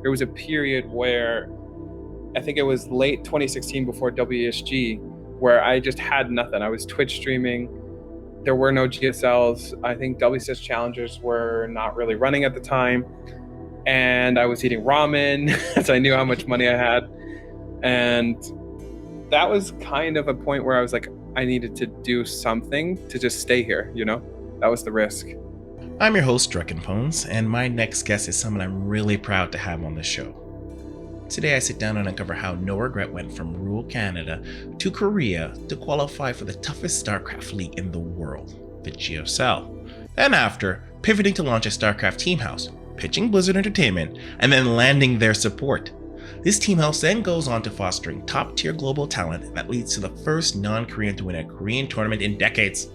there was a period where I think it was late 2016 before WSG, where I just had nothing. I was Twitch streaming. There were no GSLs. I think WCS challengers were not really running at the time. And I was eating ramen as I knew how much money I had. And that was kind of a point where I was like, I needed to do something to just stay here, you know? That was the risk. I'm your host, Drekken Pones, and my next guest is someone I'm really proud to have on the show. Today I sit down and uncover how NoRegret went from rural Canada to Korea to qualify for the toughest StarCraft league in the world, the GSL. And after, pivoting to launch a StarCraft team house, pitching Blizzard Entertainment, and then landing their support. This team house then goes on to fostering top-tier global talent that leads to the first non-Korean to win a Korean tournament in decades.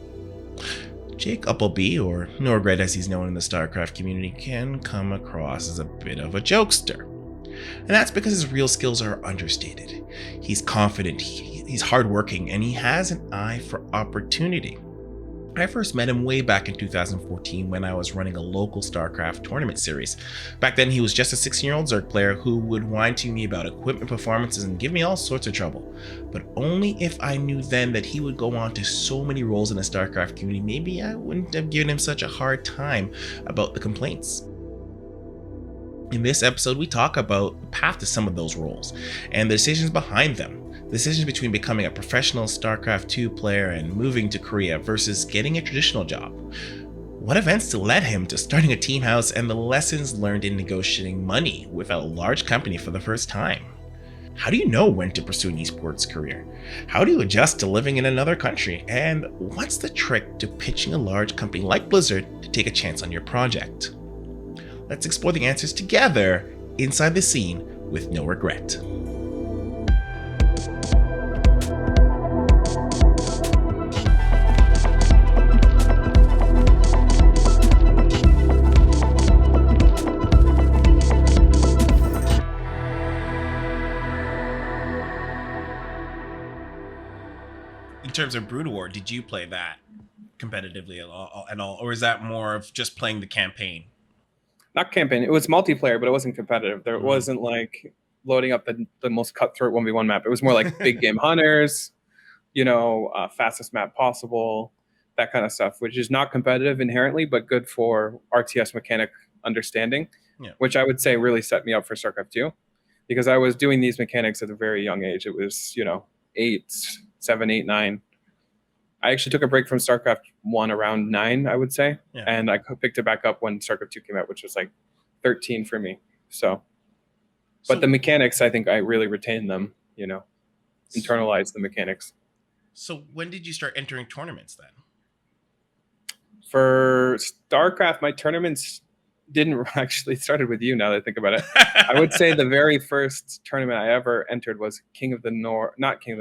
Jake Appleby, or NoRegret as he's known in the StarCraft community, can come across as a bit of a jokester. And that's because his real skills are understated. He's confident, he's hardworking, and he has an eye for opportunity. I first met him way back in 2014 when I was running a local StarCraft tournament series. Back then he was just a 16-year-old Zerg player who would whine to me about equipment performances and give me all sorts of trouble. But only if I knew then that he would go on to so many roles in the StarCraft community, maybe I wouldn't have given him such a hard time about the complaints. In this episode, we talk about the path to some of those roles and the decisions behind them. Decisions between becoming a professional StarCraft 2 player and moving to Korea versus getting a traditional job. What events led him to starting a team house and the lessons learned in negotiating money with a large company for the first time. How do you know when to pursue an esports career? How do you adjust to living in another country? And what's the trick to pitching a large company like Blizzard to take a chance on your project? Let's explore the answers together inside the scene with NoRegret. In terms of Brood War, did you play that competitively at all, or is that more of just playing the campaign? Not campaign. It was multiplayer, but it wasn't competitive. There wasn't like loading up the most cutthroat 1v1 map. It was more like big game hunters, fastest map possible, that kind of stuff, which is not competitive inherently, but good for RTS mechanic understanding, which I would say really set me up for StarCraft 2 because I was doing these mechanics at a very young age. It was, 7, 8, 9. I actually took a break from StarCraft 1 around 9, I would say. Yeah. And I picked it back up when StarCraft 2 came out, which was like 13 for me. But the mechanics, I think I really retained them, internalized the mechanics. So when did you start entering tournaments then? For StarCraft, my tournaments didn't actually started with you now that I think about it. I would say the very first tournament I ever entered was not King of the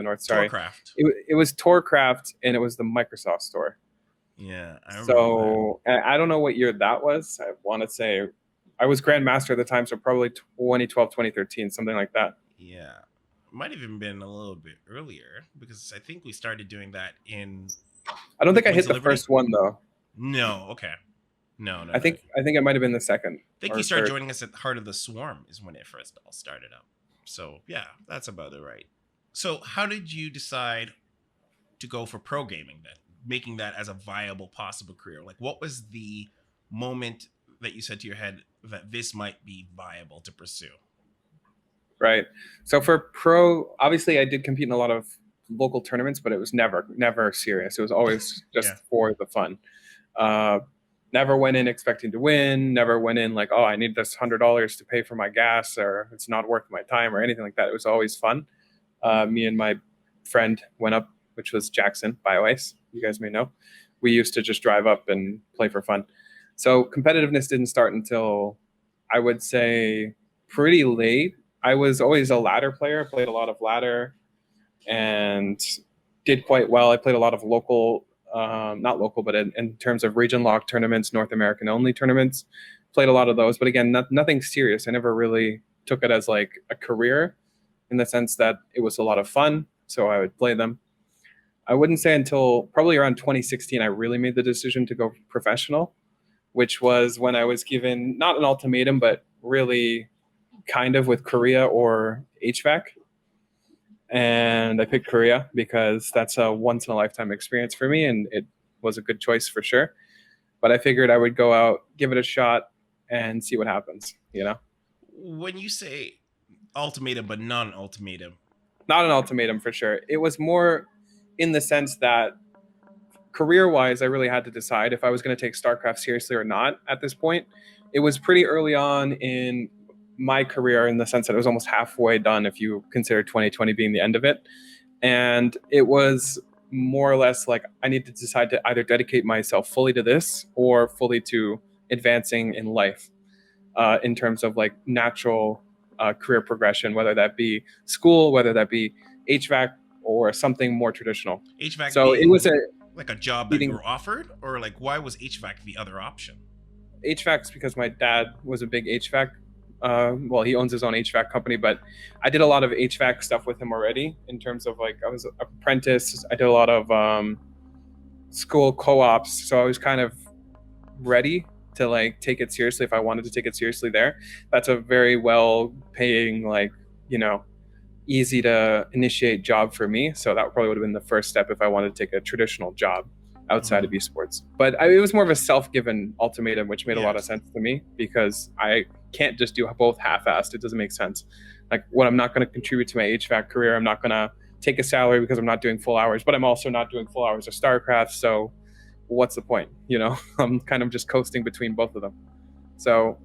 North, sorry. StarCraft. It was StarCraft, and it was the Microsoft store. Yeah, I remember that. I don't know what year that was. I want to say I was Grandmaster at the time, so probably 2012, 2013, something like that. Yeah. Might have even been a little bit earlier because I think we started doing that in... I don't think I hit the first one, though. No, okay. No. I think it might have been the second. I think you started joining us at Heart of the Swarm is when it first all started up. So yeah, that's about it, right? So how did you decide to go for pro gaming then, making that as a viable possible career? Like, what was the moment that you said to your head that this might be viable to pursue? Right. So for pro, obviously I did compete in a lot of local tournaments, but it was never serious. It was always just for the fun. Never went in expecting to win, never went in like, oh, I need this $100 to pay for my gas or it's not worth my time or anything like that. It was always fun. Me and my friend went up, which was Jackson, BioIce, you guys may know. We used to just drive up and play for fun. So competitiveness didn't start until, I would say, pretty late. I was always a ladder player, played a lot of ladder and did quite well. I played a lot of local, not local, but in terms of region lock tournaments, North American only tournaments, played a lot of those. But again, nothing serious. I never really took it as like a career in the sense that it was a lot of fun. So I would play them. I wouldn't say until probably around 2016, I really made the decision to go professional, which was when I was given not an ultimatum, but really kind of with Korea or HVAC. And I picked Korea because that's a once in a lifetime experience for me, and it was a good choice for sure. But I figured I would go out, give it a shot, and see what happens, you know? When you say ultimatum but non-ultimatum, Not an ultimatum for sure. It was more in the sense that career-wise, I really had to decide if I was going to take StarCraft seriously or not at this point. It was pretty early on in my career in the sense that it was almost halfway done if you consider 2020 being the end of it. And it was more or less like I need to decide to either dedicate myself fully to this or fully to advancing in life in terms of like natural career progression, whether that be school, whether that be HVAC or something more traditional. HVAC So being it was like a job that you were offered, or like why was HVAC the other option? HVAC's because my dad was a big HVAC. Well, he owns his own HVAC company, but I did a lot of HVAC stuff with him already in terms of like I was an apprentice. I did a lot of school co-ops, so I was kind of ready to like take it seriously if I wanted to take it seriously there. That's a very well paying, like, you know, easy to initiate job for me. So that probably would have been the first step if I wanted to take a traditional job outside of esports. But it was more of a self-given ultimatum, which made a lot of sense to me because I can't just do both half-assed. It doesn't make sense. Like, what I'm not going to contribute to my HVAC career, I'm not going to take a salary because I'm not doing full hours, but I'm also not doing full hours of StarCraft. So what's the point? You know, I'm kind of just coasting between both of them. So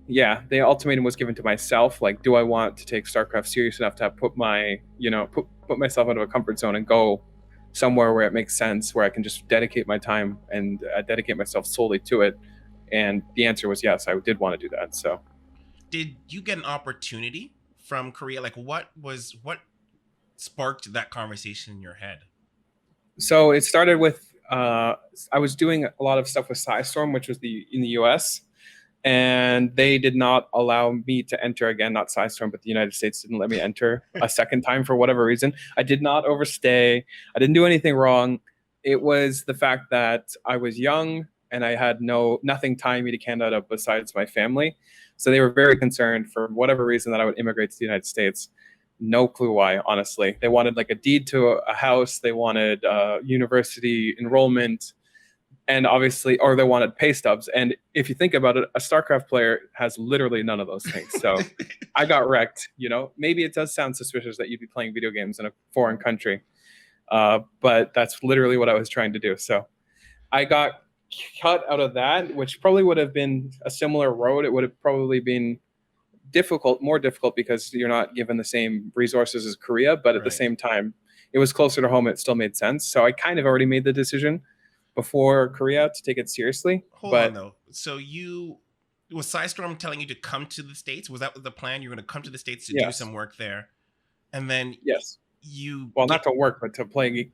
yeah, the ultimatum was given to myself. Like, do I want to take StarCraft serious enough to put my, you know, put myself into a comfort zone and go somewhere where it makes sense, where I can just dedicate my time and dedicate myself solely to it? And the answer was yes, I did want to do that. So did you get an opportunity from Korea? Like what sparked that conversation in your head? So it started with I was doing a lot of stuff with Psystorm, which was in the US, and they did not allow me to enter again. Not Psystorm, but the United States didn't let me enter a second time for whatever reason. I did not overstay. I didn't do anything wrong. It was the fact that I was young and I had nothing tying me to Canada besides my family. So they were very concerned for whatever reason that I would immigrate to the United States. No clue why, honestly. They wanted like a deed to a house. They wanted university enrollment. And obviously, or they wanted pay stubs. And if you think about it, a StarCraft player has literally none of those things. So I got wrecked, you know. Maybe it does sound suspicious that you'd be playing video games in a foreign country. But that's literally what I was trying to do. So I got cut out of that, which probably would have been a similar road. It would have probably been more difficult because you're not given the same resources as Korea. But at the same time, it was closer to home. It still made sense. So I kind of already made the decision before Korea to take it seriously. Hold on though. So was Psystorm telling you to come to the States? Was that the plan? You were going to come to the States to do some work there, and then not to work, but to play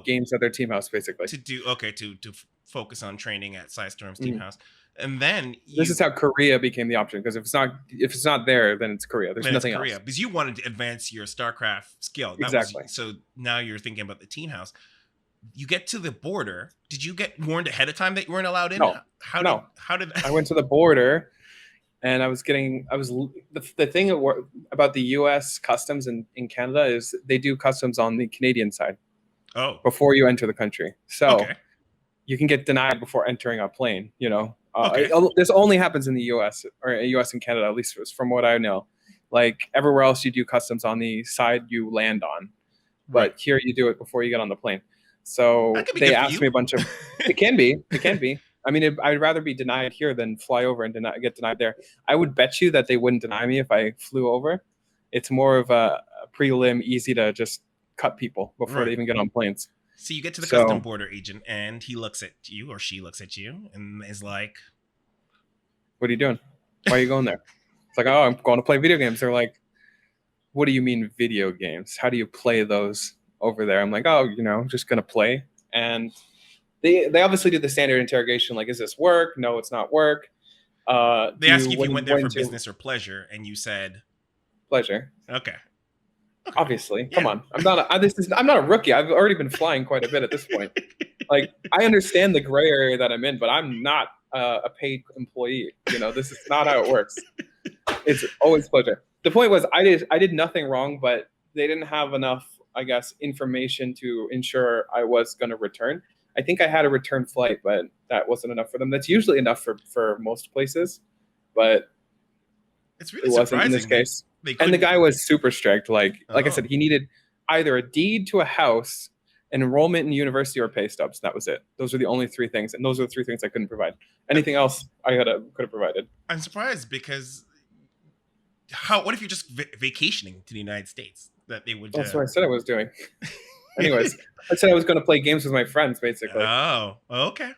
games at their team house, basically. To focus on training at Psystorm's team house, and then this is how Korea became the option, because if it's not there, then it's Korea. There's nothing else. Because you wanted to advance your StarCraft skill. Exactly. So now you're thinking about the team house. You get to the border. Did you get warned ahead of time that you weren't allowed in? No. How did I went to the border, and the thing about the U.S. customs in Canada is they do customs on the Canadian side. Oh. Before you enter the country. So you can get denied before entering a plane, you know. This only happens in the U.S. or U.S. and Canada, at least from what I know. Like everywhere else, you do customs on the side you land on. But here you do it before you get on the plane. So they asked me a bunch of. It can be. I mean, I'd rather be denied here than fly over and get denied there. I would bet you that they wouldn't deny me if I flew over. It's more of a prelim, easy to just cut people before they even get on planes. So you get to the custom border agent, and he looks at you, or she looks at you, and is like, "What are you doing? Why are you going there?" It's like, "Oh, I'm going to play video games." They're like, "What do you mean video games? How do you play those over there?" I'm like, "Oh, you know, just gonna play." And they obviously do the standard interrogation, like, "Is this work? No, it's not work." They ask you if you went there for business or pleasure, and you said pleasure. Okay. Obviously, come on. I'm not a rookie. I've already been flying quite a bit at this point. Like, I understand the gray area that I'm in, but I'm not a paid employee. You know, this is not how it works. It's always a pleasure. The point was, I did nothing wrong, but they didn't have enough, I guess, information to ensure I was going to return. I think I had a return flight, but that wasn't enough for them. That's usually enough for most places, but It's really it wasn't in this surprising case. they And the couldn't. guy was super strict. Like I Oh. said, he needed either a deed to a house, an enrollment in university, or pay stubs. That was it. Those were the only three things, and those are the three things I couldn't provide. Anything else I could have provided. I'm surprised because what if you're just vacationing to the United States that they would That's what I said I was doing. Anyways, I said I was going to play games with my friends, basically. Oh, okay.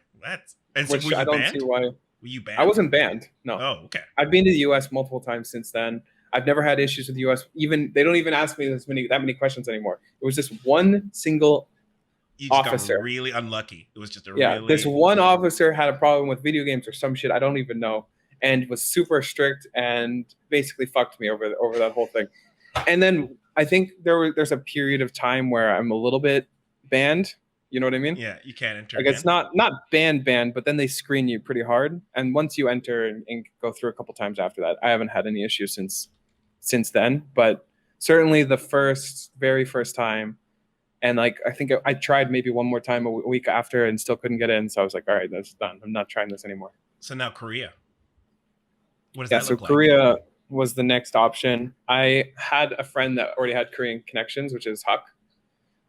Which were you I don't banned? see why. Were you banned? I wasn't banned. No. Oh, okay. I've been to the U.S. multiple times since then. I've never had issues with the U.S. Even they don't even ask me that many questions anymore. It was just one single You just officer. got really unlucky. It was just This one officer had a problem with video games or some shit I don't even know, and was super strict and basically fucked me over that whole thing. And then I think there's a period of time where I'm a little bit banned. You know what I mean? Yeah, you can't enter. Like, it's not banned, but then they screen you pretty hard. And once you enter and go through a couple times after that, I haven't had any issues since then. But certainly the very first time, and like I think I tried maybe one more time a week after and still couldn't get in. So I was like, all right, that's done. I'm not trying this anymore. So now Korea. What does Yeah, that so look like? Korea was the next option. I had a friend that already had Korean connections, which is Huck.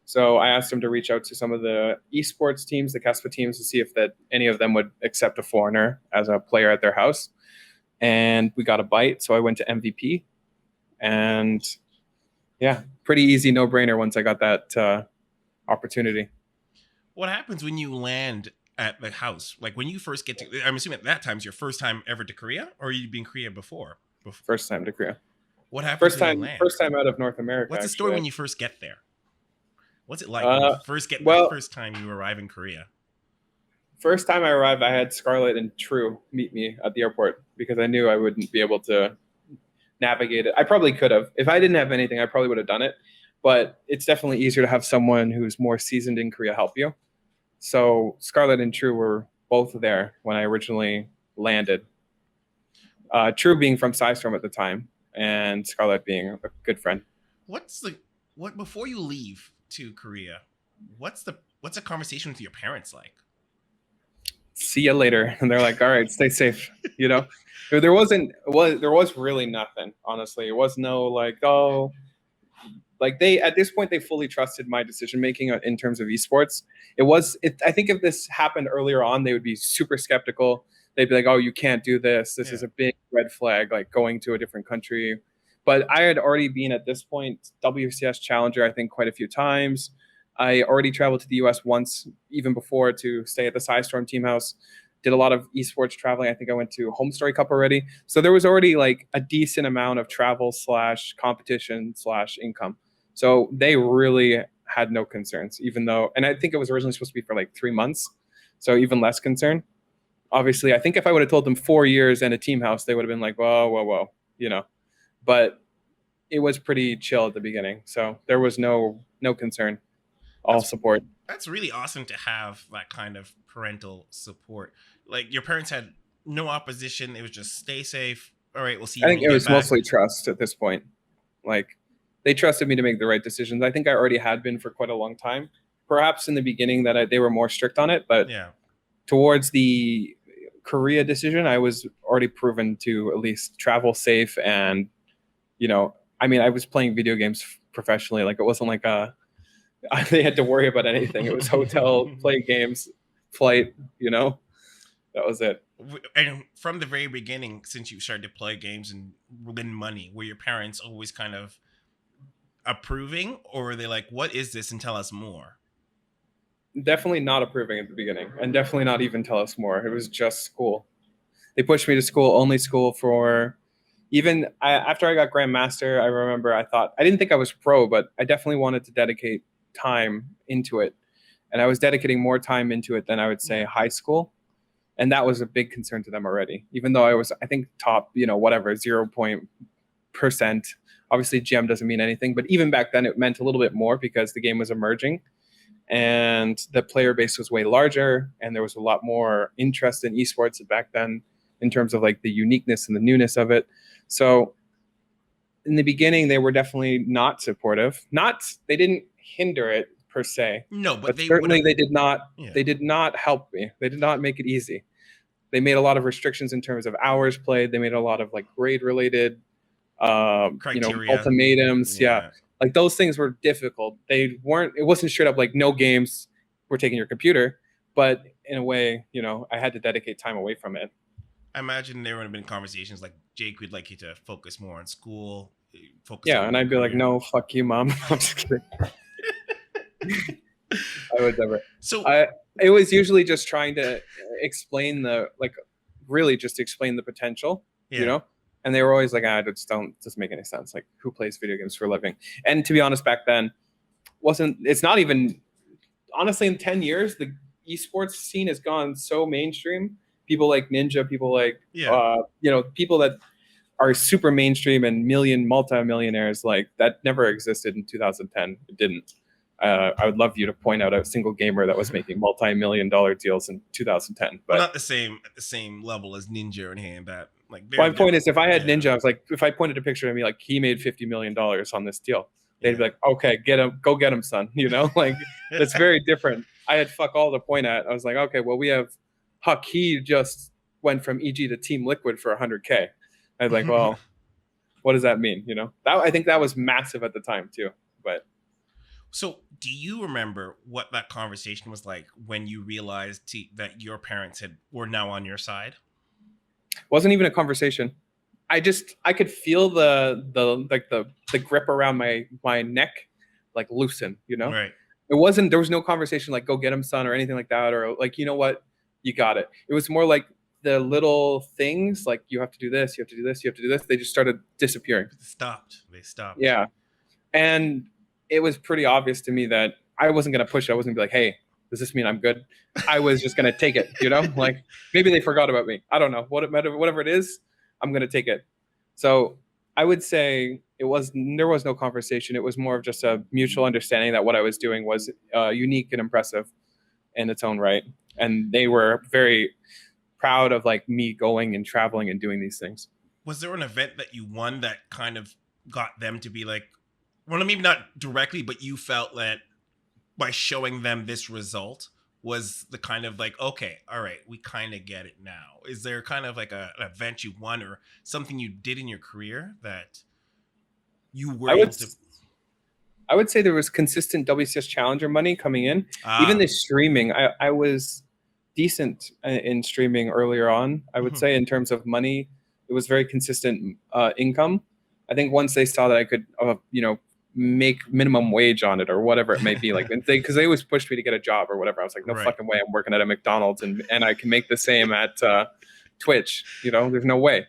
So I asked him to reach out to some of the esports teams, the KESPA teams, to see if any of them would accept a foreigner as a player at their house. And we got a bite. So I went to MVP. And yeah, pretty easy, no-brainer once I got that opportunity. What happens when you land at the house? Like when you first get to, I'm assuming at that time's your first time ever to Korea, or you'd been in Korea before? First time to Korea. What happens First when time, you land? first time out of North America. What's the story actually. when you first get there? What's it like when you first get the first time you arrive in Korea? First time I arrived, I had Scarlett and True meet me at the airport because I knew I wouldn't be able to navigate it. I probably could have. If I didn't have anything, I probably would have done it. But it's definitely easier to have someone who's more seasoned in Korea help you. So Scarlett and True were both there when I originally landed. True being from Psystorm at the time, and Scarlett being a good friend. Before you leave to Korea, what's a conversation with your parents like? See you later. And they're like, all right, stay safe. You know, there was really nothing, honestly. It was no like, oh, like at this point, they fully trusted my decision-making in terms of esports. I think if this happened earlier on, they would be super skeptical. They'd be like, oh, you can't do this. This is a big red flag, like going to a different country. But I had already been at this point WCS Challenger, I think, quite a few times. I already traveled to the US once, even before, to stay at the Psystorm team house. Did a lot of esports traveling. I think I went to Home Story Cup already. So there was already like a decent amount of travel / competition / income. So they really had no concerns, even though, and I think it was originally supposed to be for like 3 months. So even less concern. Obviously, I think if I would have told them 4 years and a team house, they would have been like, whoa, you know. But it was pretty chill at the beginning. So there was no concern. All support. That's really awesome to have that kind of parental support. Like your parents had no opposition. It was just stay safe. All right, we'll see you. I think it was mostly trust at this point. Like they trusted me to make the right decisions. I think I already had been for quite a long time. Perhaps in the beginning that they were more strict on it, but towards the Korea decision, I was already proven to at least travel safe. And, you know, I mean, I was playing video games professionally. Like it wasn't like they had to worry about anything. It was hotel, play games, flight, you know, that was it. And from the very beginning, since you started to play games and win money, were your parents always kind of approving, or were they like, what is this, and tell us more? Definitely not approving at the beginning, and definitely not even tell us more. It was just school. They pushed me to school, only school for after I got Grandmaster. I remember I didn't think I was pro, but I definitely wanted to dedicate time into it, and I was dedicating more time into it than I would say high school, and that was a big concern to them already, even though I was, I think, top, you know, whatever 0% obviously GM doesn't mean anything, but even back then it meant a little bit more because the game was emerging and the player base was way larger and there was a lot more interest in esports back then. in terms of like the uniqueness and the newness of it. So in the beginning, they were definitely not supportive. They didn't hinder it per se. No, but they certainly would've- they did not help me. They did not make it easy. They made a lot of restrictions in terms of hours played. They made a lot of like grade related criteria, ultimatums. Yeah. Like those things were difficult. It wasn't straight up like no games, we're taking your computer, but in a way, I had to dedicate time away from it. I imagine there would have been conversations like, Jake would like you to focus more on school. And I'd be like, no, fuck you, mom. I'm just kidding. I would never. It was usually just trying to explain explain the potential, and they were always like, it doesn't make any sense. Like, who plays video games for a living? And to be honest, back then, it's not even, honestly, in 10 years, the esports scene has gone so mainstream. People like Ninja, people like, people that are super mainstream and multi-millionaires, like that never existed in 2010. It didn't. I would love you to point out a single gamer that was making multi-million-dollar deals in 2010. But not at the same level as Ninja or anything that. Like, my point is, if I had Ninja, I was like, if I pointed a picture of me, like he made $50 million on this deal, they'd be like, okay, go get him, son. Like it's very different. I had fuck all to point at. I was like, okay, well, we have Huck. He just went from EG to Team Liquid for 100K. I was like, well, what does that mean? I think that was massive at the time too. But so, do you remember what that conversation was like when you realized that your parents were now on your side? It wasn't even a conversation. I could feel the grip around my neck like loosen. Right. There was no conversation like, go get him, son, or anything like that, or like, you know what, you got it. It was more like the little things like, you have to do this, you have to do this, you have to do this. They just started disappearing. They stopped. Yeah. And it was pretty obvious to me that I wasn't going to push it. I wasn't going to be like, hey, does this mean I'm good? I was just going to take it, like maybe they forgot about me. I don't know whatever it is, I'm going to take it. So I would say there was no conversation. It was more of just a mutual understanding that what I was doing was unique and impressive in its own right. And they were very proud of like me going and traveling and doing these things. Was there an event that you won that kind of got them to be like, well, maybe not directly, but you felt that by showing them this result was the kind of like, okay, all right, we kind of get it now. Is there kind of like an event you won or something you did in your career that you were able to? I would say there was consistent WCS Challenger money coming in. Even the streaming, I was decent in streaming earlier on. I would say in terms of money, it was very consistent income. I think once they saw that I could, make minimum wage on it or whatever it may be, like because they always pushed me to get a job or whatever. I was like, no fucking way, I'm working at a McDonald's and I can make the same at Twitch. There's no way.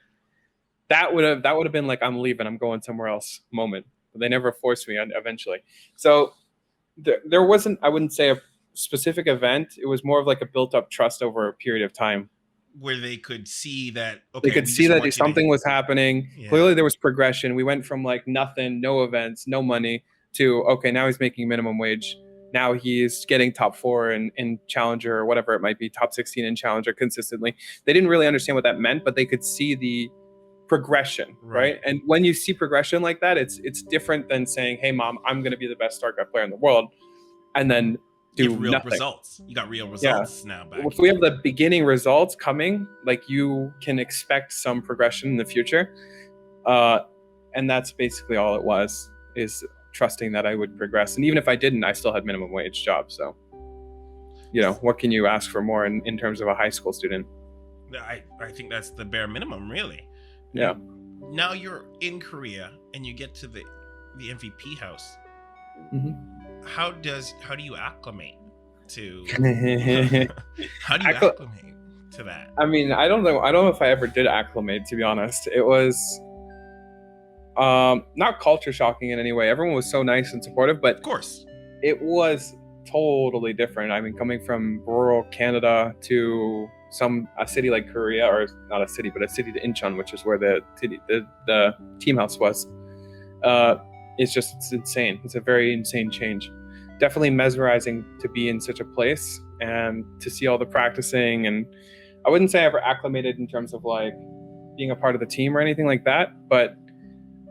That would have been like, I'm leaving, I'm going somewhere else moment. But they never forced me eventually. So there wasn't, I wouldn't say a specific event. It was more of like a built up trust over a period of time. Where they could see that, okay, they could see that something was happening. Yeah. Clearly there was progression. We went from like nothing, no events, no money to, okay, now he's making minimum wage. Now he's getting top 4 in Challenger or whatever it might be, top 16 in Challenger consistently. They didn't really understand what that meant, but they could see the progression, right? And when you see progression like that, it's different than saying, hey, mom, I'm going to be the best StarCraft player in the world. And then do real nothing. Results. You got real results now. If we have the beginning results coming, like you can expect some progression in the future. And that's basically all it was, is trusting that I would progress. And even if I didn't, I still had minimum wage job. So, what can you ask for more in terms of a high school student? I think that's the bare minimum, really. Yeah. Now you're in Korea and you get to the MVP house. Mm-hmm. How do you acclimate to to that? I mean, I don't know if I ever did acclimate, to be honest. It was not culture shocking in any way. Everyone was so nice and supportive, but of course it was totally different. I mean, coming from rural Canada to a city like Korea, or not a city, but a city to Incheon, which is where the team house was. It's insane. It's a very insane change. Definitely mesmerizing to be in such a place and to see all the practicing. And I wouldn't say I ever acclimated in terms of like being a part of the team or anything like that, but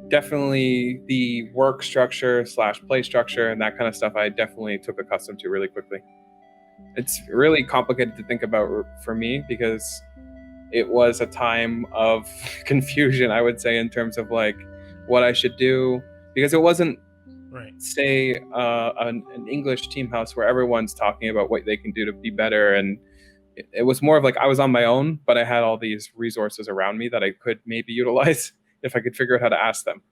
definitely the work structure / play structure and that kind of stuff I definitely took accustomed to really quickly. It's really complicated to think about for me because it was a time of confusion, I would say, in terms of like what I should do, because it wasn't, Right. say, an English team house where everyone's talking about what they can do to be better. And it was more of like I was on my own, but I had all these resources around me that I could maybe utilize if I could figure out how to ask them.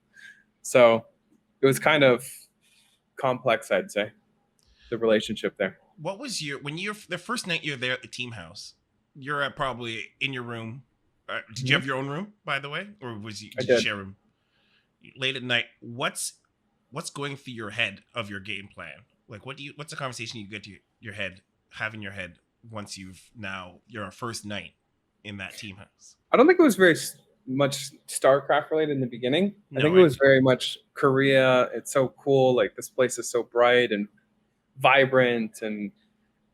So it was kind of complex, I'd say, the relationship there. What was the first night you're there at the team house? You're probably in your room. Did you have your own room, by the way, or did you share a room? Late at night, what's going through your head of your game plan? Like, what's the conversation you get to have in your head once your first night in that team house? I don't think it was very much StarCraft related in the beginning. I think it was very much Korea. It's so cool. Like, this place is so bright and vibrant, and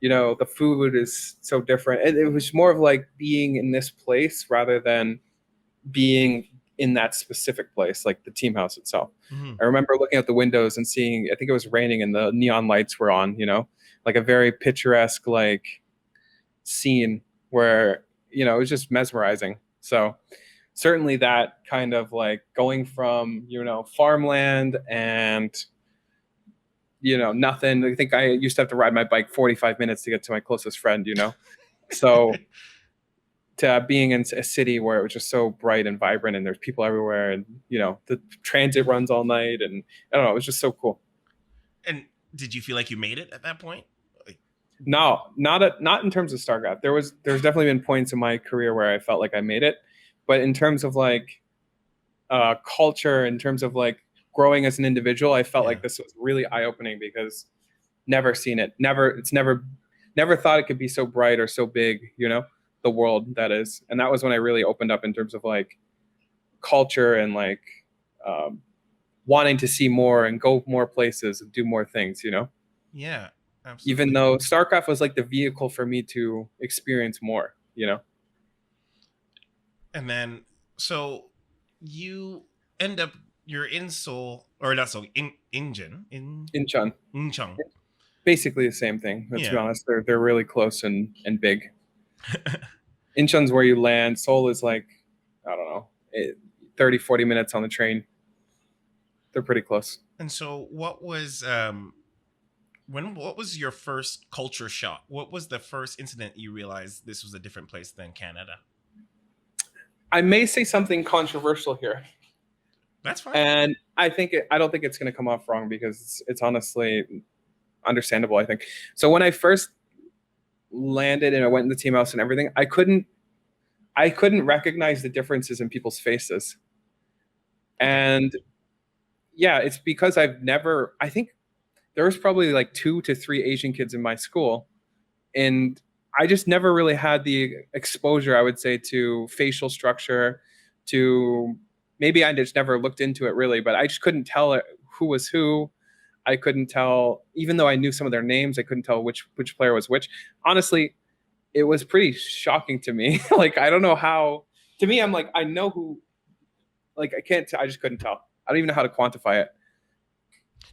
the food is so different. It was more of like being in this place rather than being in that specific place, like the team house itself. Mm-hmm. I remember looking out the windows and seeing, I think it was raining and the neon lights were on, like a very picturesque like scene where, it was just mesmerizing. So certainly that kind of like going from, farmland and, nothing. I think I used to have to ride my bike 45 minutes to get to my closest friend, so to being in a city where it was just so bright and vibrant and there's people everywhere, and the transit runs all night, and I don't know, it was just so cool. And did you feel like you made it at that point? No, not in terms of StarCraft. There's definitely been points in my career where I felt like I made it, but in terms of like culture, in terms of like growing as an individual, I felt like this was really eye-opening because never seen it. Never thought it could be so bright or so big, the world that is. And that was when I really opened up in terms of like culture and like wanting to see more and go more places and do more things, Yeah, absolutely. Even though StarCraft was like the vehicle for me to experience more, And then, so you end up, you're in Seoul, or not Seoul, Incheon. Incheon. Basically the same thing. Let's be honest. They're really close and big. Incheon's where you land. Seoul is like, I don't know, 30, 40 minutes on the train. They're pretty close. And so what was your first culture shock? What was the first incident you realized this was a different place than Canada? I may say something controversial here. That's fine. And I don't think it's going to come off wrong because it's honestly understandable, I think. So when I first landed and I went in the team house and everything, I couldn't recognize the differences in people's faces. And yeah, it's because I think there was probably like 2 to 3 Asian kids in my school, and I just never really had the exposure, I would say, to facial structure, to maybe I just never looked into it really, but I just couldn't tell who was who. I couldn't tell, even though I knew some of their names, I couldn't tell which player was which. Honestly, it was pretty shocking to me. Like, I don't know how, to me, I'm like, I know who, like, I just couldn't tell. I don't even know how to quantify it.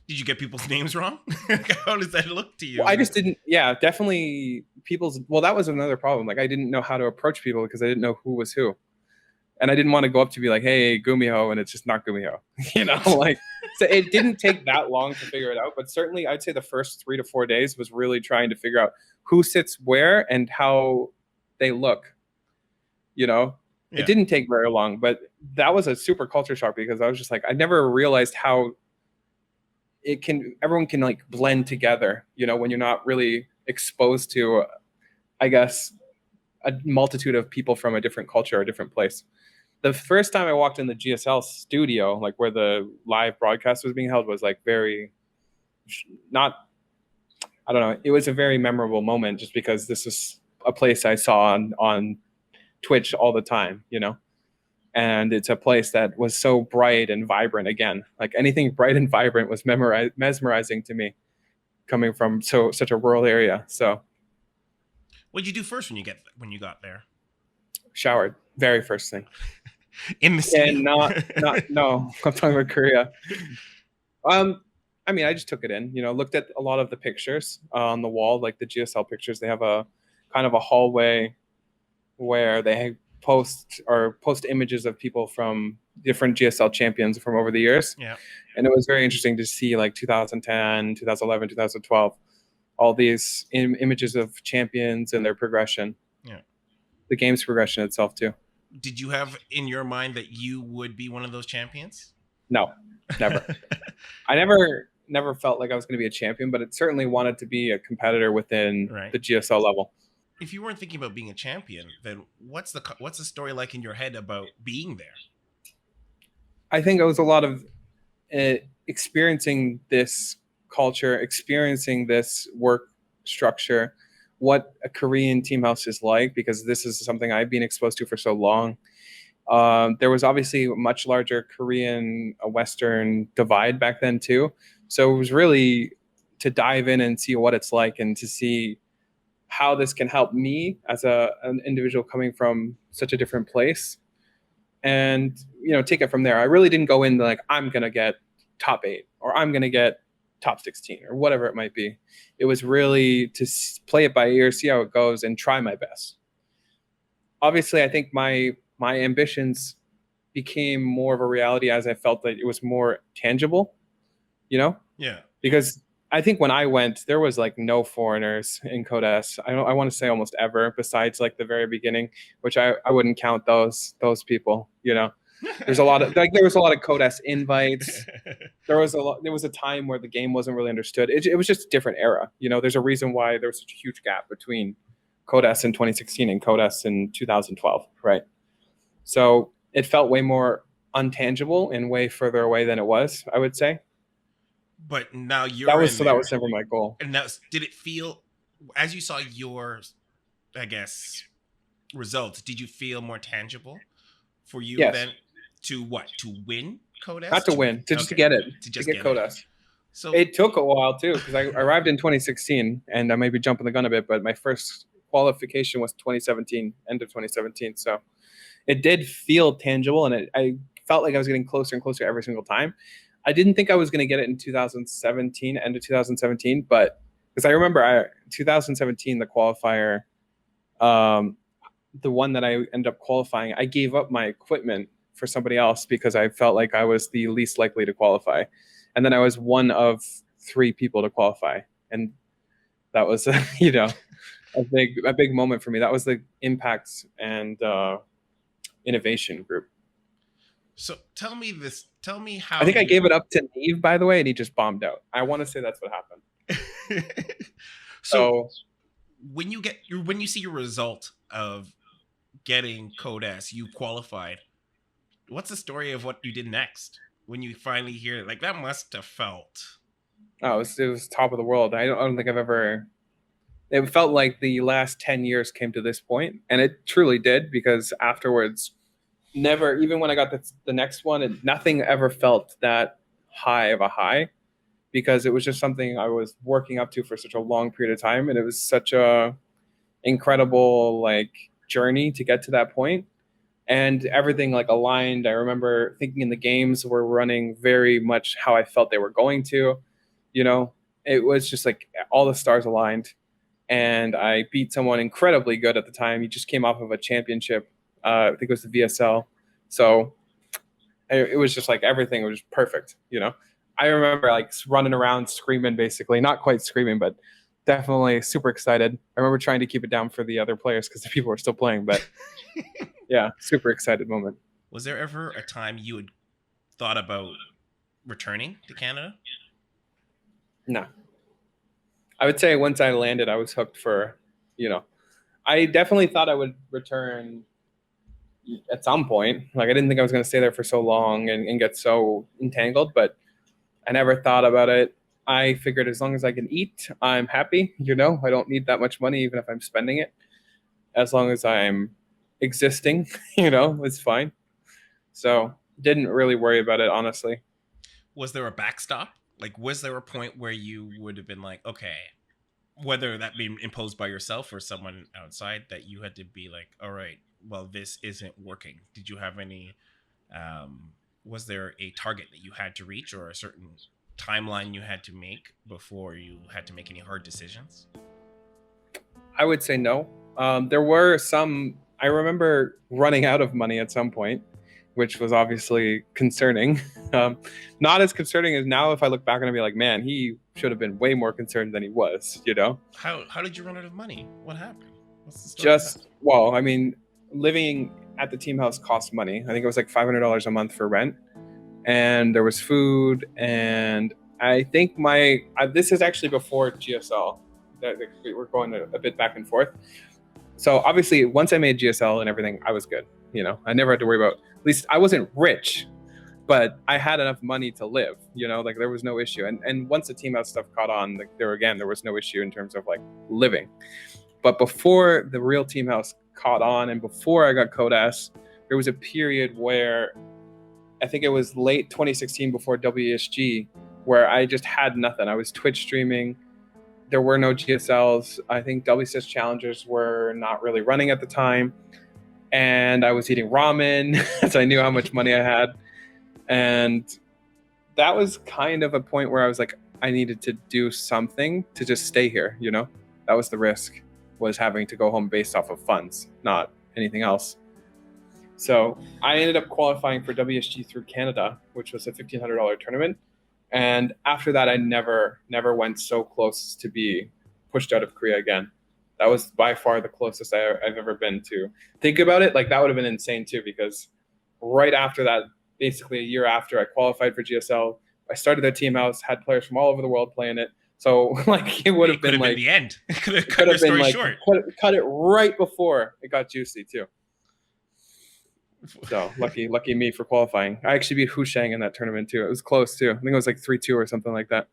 Did you get people's names wrong? How does that look to you? Well, I just didn't. Yeah, definitely that was another problem. Like, I didn't know how to approach people because I didn't know who was who. And I didn't want to go up to be like, hey, Gumiho, and it's just not Gumiho, like, so it didn't take that long to figure it out. But certainly I'd say the first 3 to 4 days was really trying to figure out who sits where and how they look, It didn't take very long, but that was a super culture shock because I was just like, I never realized how everyone can like blend together, when you're not really exposed to, I guess, a multitude of people from a different culture or a different place. The first time I walked in the GSL studio, like where the live broadcast was being held, was like very I don't know. It was a very memorable moment just because this is a place I saw on Twitch all the time, and it's a place that was so bright and vibrant. Again, like anything bright and vibrant was mesmerizing to me, coming from such a rural area. So what'd you do first when you got there? Showered, very first thing. In the And city? no, I'm talking about Korea. I mean, I just took it in, looked at a lot of the pictures on the wall, like the GSL pictures. They have a kind of a hallway where they post images of people from different GSL champions from over the years. Yeah. And it was very interesting to see like 2010, 2011, 2012, all these images of champions and their progression. Yeah. The game's progression itself too. Did you have in your mind that you would be one of those champions? No, never. I never felt like I was going to be a champion, but it certainly wanted to be a competitor within Right. the GSL level. If you weren't thinking about being a champion, then what's the story like in your head about being there? I think it was a lot of experiencing this culture, experiencing this work structure, what a Korean team house is like, because this is something I've been exposed to for so long. There was obviously a much larger Korean Western divide back then too. So it was really to dive in and see what it's like and to see how this can help me as an individual coming from such a different place, and take it from there. I really didn't go in like I'm gonna get top 8 or I'm gonna get top 16 or whatever it might be. It was really to play it by ear, see how it goes, and try my best. Obviously, I think my ambitions became more of a reality as I felt that it was more tangible, Yeah. because I think when I went, there was like no foreigners in Code S. I want to say almost ever, besides like the very beginning, which I wouldn't count those people. There's a lot of there was a lot of Code S invites. There was a time where the game wasn't really understood. It was just a different era. There's a reason why there was such a huge gap between Code S in 2016 and Code S in 2012, right? So it felt way more untangible and way further away than it was, I would say. But now that was never my goal. And did it feel, as you saw your, I guess, results, did you feel more tangible for you then to win Code S? Not to win, to get it, to get Code S. So it took a while too, because I arrived in 2016, and I may be jumping the gun a bit, but my first qualification was 2017, end of 2017. So it did feel tangible, and I felt like I was getting closer and closer every single time. I didn't think I was going to get it in 2017, end of 2017, but because I remember 2017, the qualifier, the one that I ended up qualifying, I gave up my equipment for somebody else because I felt like I was the least likely to qualify. And then I was one of 3 people to qualify. And that was, a big moment for me. That was the Impact and Innovation group. So tell me how. I think I gave it up to Neve, by the way, and he just bombed out. I want to say that's what happened. So when you see your result of getting Code S, you qualified. What's the story of what you did next when you finally hear it? Like, that must have felt. Oh, it was top of the world. I don't think I've ever. It felt like the last 10 years came to this point, and it truly did, because afterwards, never, even when I got the next one, nothing ever felt that high of a high, because it was just something I was working up to for such a long period of time, and it was such a incredible journey to get to that point, and everything aligned. I remember thinking the games were running very much how I felt they were going to. It was just all the stars aligned, and I beat someone incredibly good at the time. He just came off of a championship. I think it was the VSL. So it was just everything was perfect. I remember running around screaming, basically, not quite screaming, but definitely super excited. I remember trying to keep it down for the other players because the people were still playing, but yeah, super excited moment. Was there ever a time you had thought about returning to Canada? No. I would say once I landed, I was hooked for, I definitely thought I would return at some point. I didn't think I was going to stay there for so long and get so entangled, but I never thought about it. I figured as long as I can eat, I'm happy. I don't need that much money, even if I'm spending it. As long as I'm existing, it's fine. So didn't really worry about it, honestly. Was there a backstop? Was there a point where you would have been like, okay, whether that being imposed by yourself or someone outside, that you had to be like, all right, well, this isn't working? Did you have any, was there a target that you had to reach or a certain timeline you had to make before you had to make any hard decisions? I would say no. There were some. I remember running out of money at some point, which was obviously concerning. Um, Not as concerning as now. If I look back and I be like, man, he should have been way more concerned than he was. You know, How did you run out of money? What happened? What's the story of that? just well, I mean, living at the team house cost money. I think it was like $500 a month for rent, and there was food, and I think this is actually before GSL. We were going a bit back and forth. So obviously, once I made GSL and everything, I was good. You know, I never had to worry about. At least I wasn't rich, but I had enough money to live. You know, like there was no issue. And once the team house stuff caught on, like there was no issue in terms of like living. But before the real team house caught on, and before I got Codas, there was a period where I think it was late 2016 before WSG, where I just had nothing. I was Twitch streaming. There were no GSLs. I think WCS challengers were not really running at the time. And I was eating ramen, so I knew how much money I had. And that was kind of a point where I was like, I needed to do something to just stay here, you know? That was the risk, was having to go home based off of funds, not anything else. So I ended up qualifying for WSG through Canada, which was a $1,500 tournament. And after that, I never went so close to be pushed out of Korea again. That was by far the closest I've ever been to. Think about it, like that would have been insane too, because right after that, basically a year after I qualified for GSL, I started their team house, had players from all over the world playing it. So like it would have been like the end. Could have it cut could your have been story like short. cut it right before it got juicy too. So lucky me for qualifying. I actually beat Husheng in that tournament too. It was close too. I think it was like 3-2 or something like that.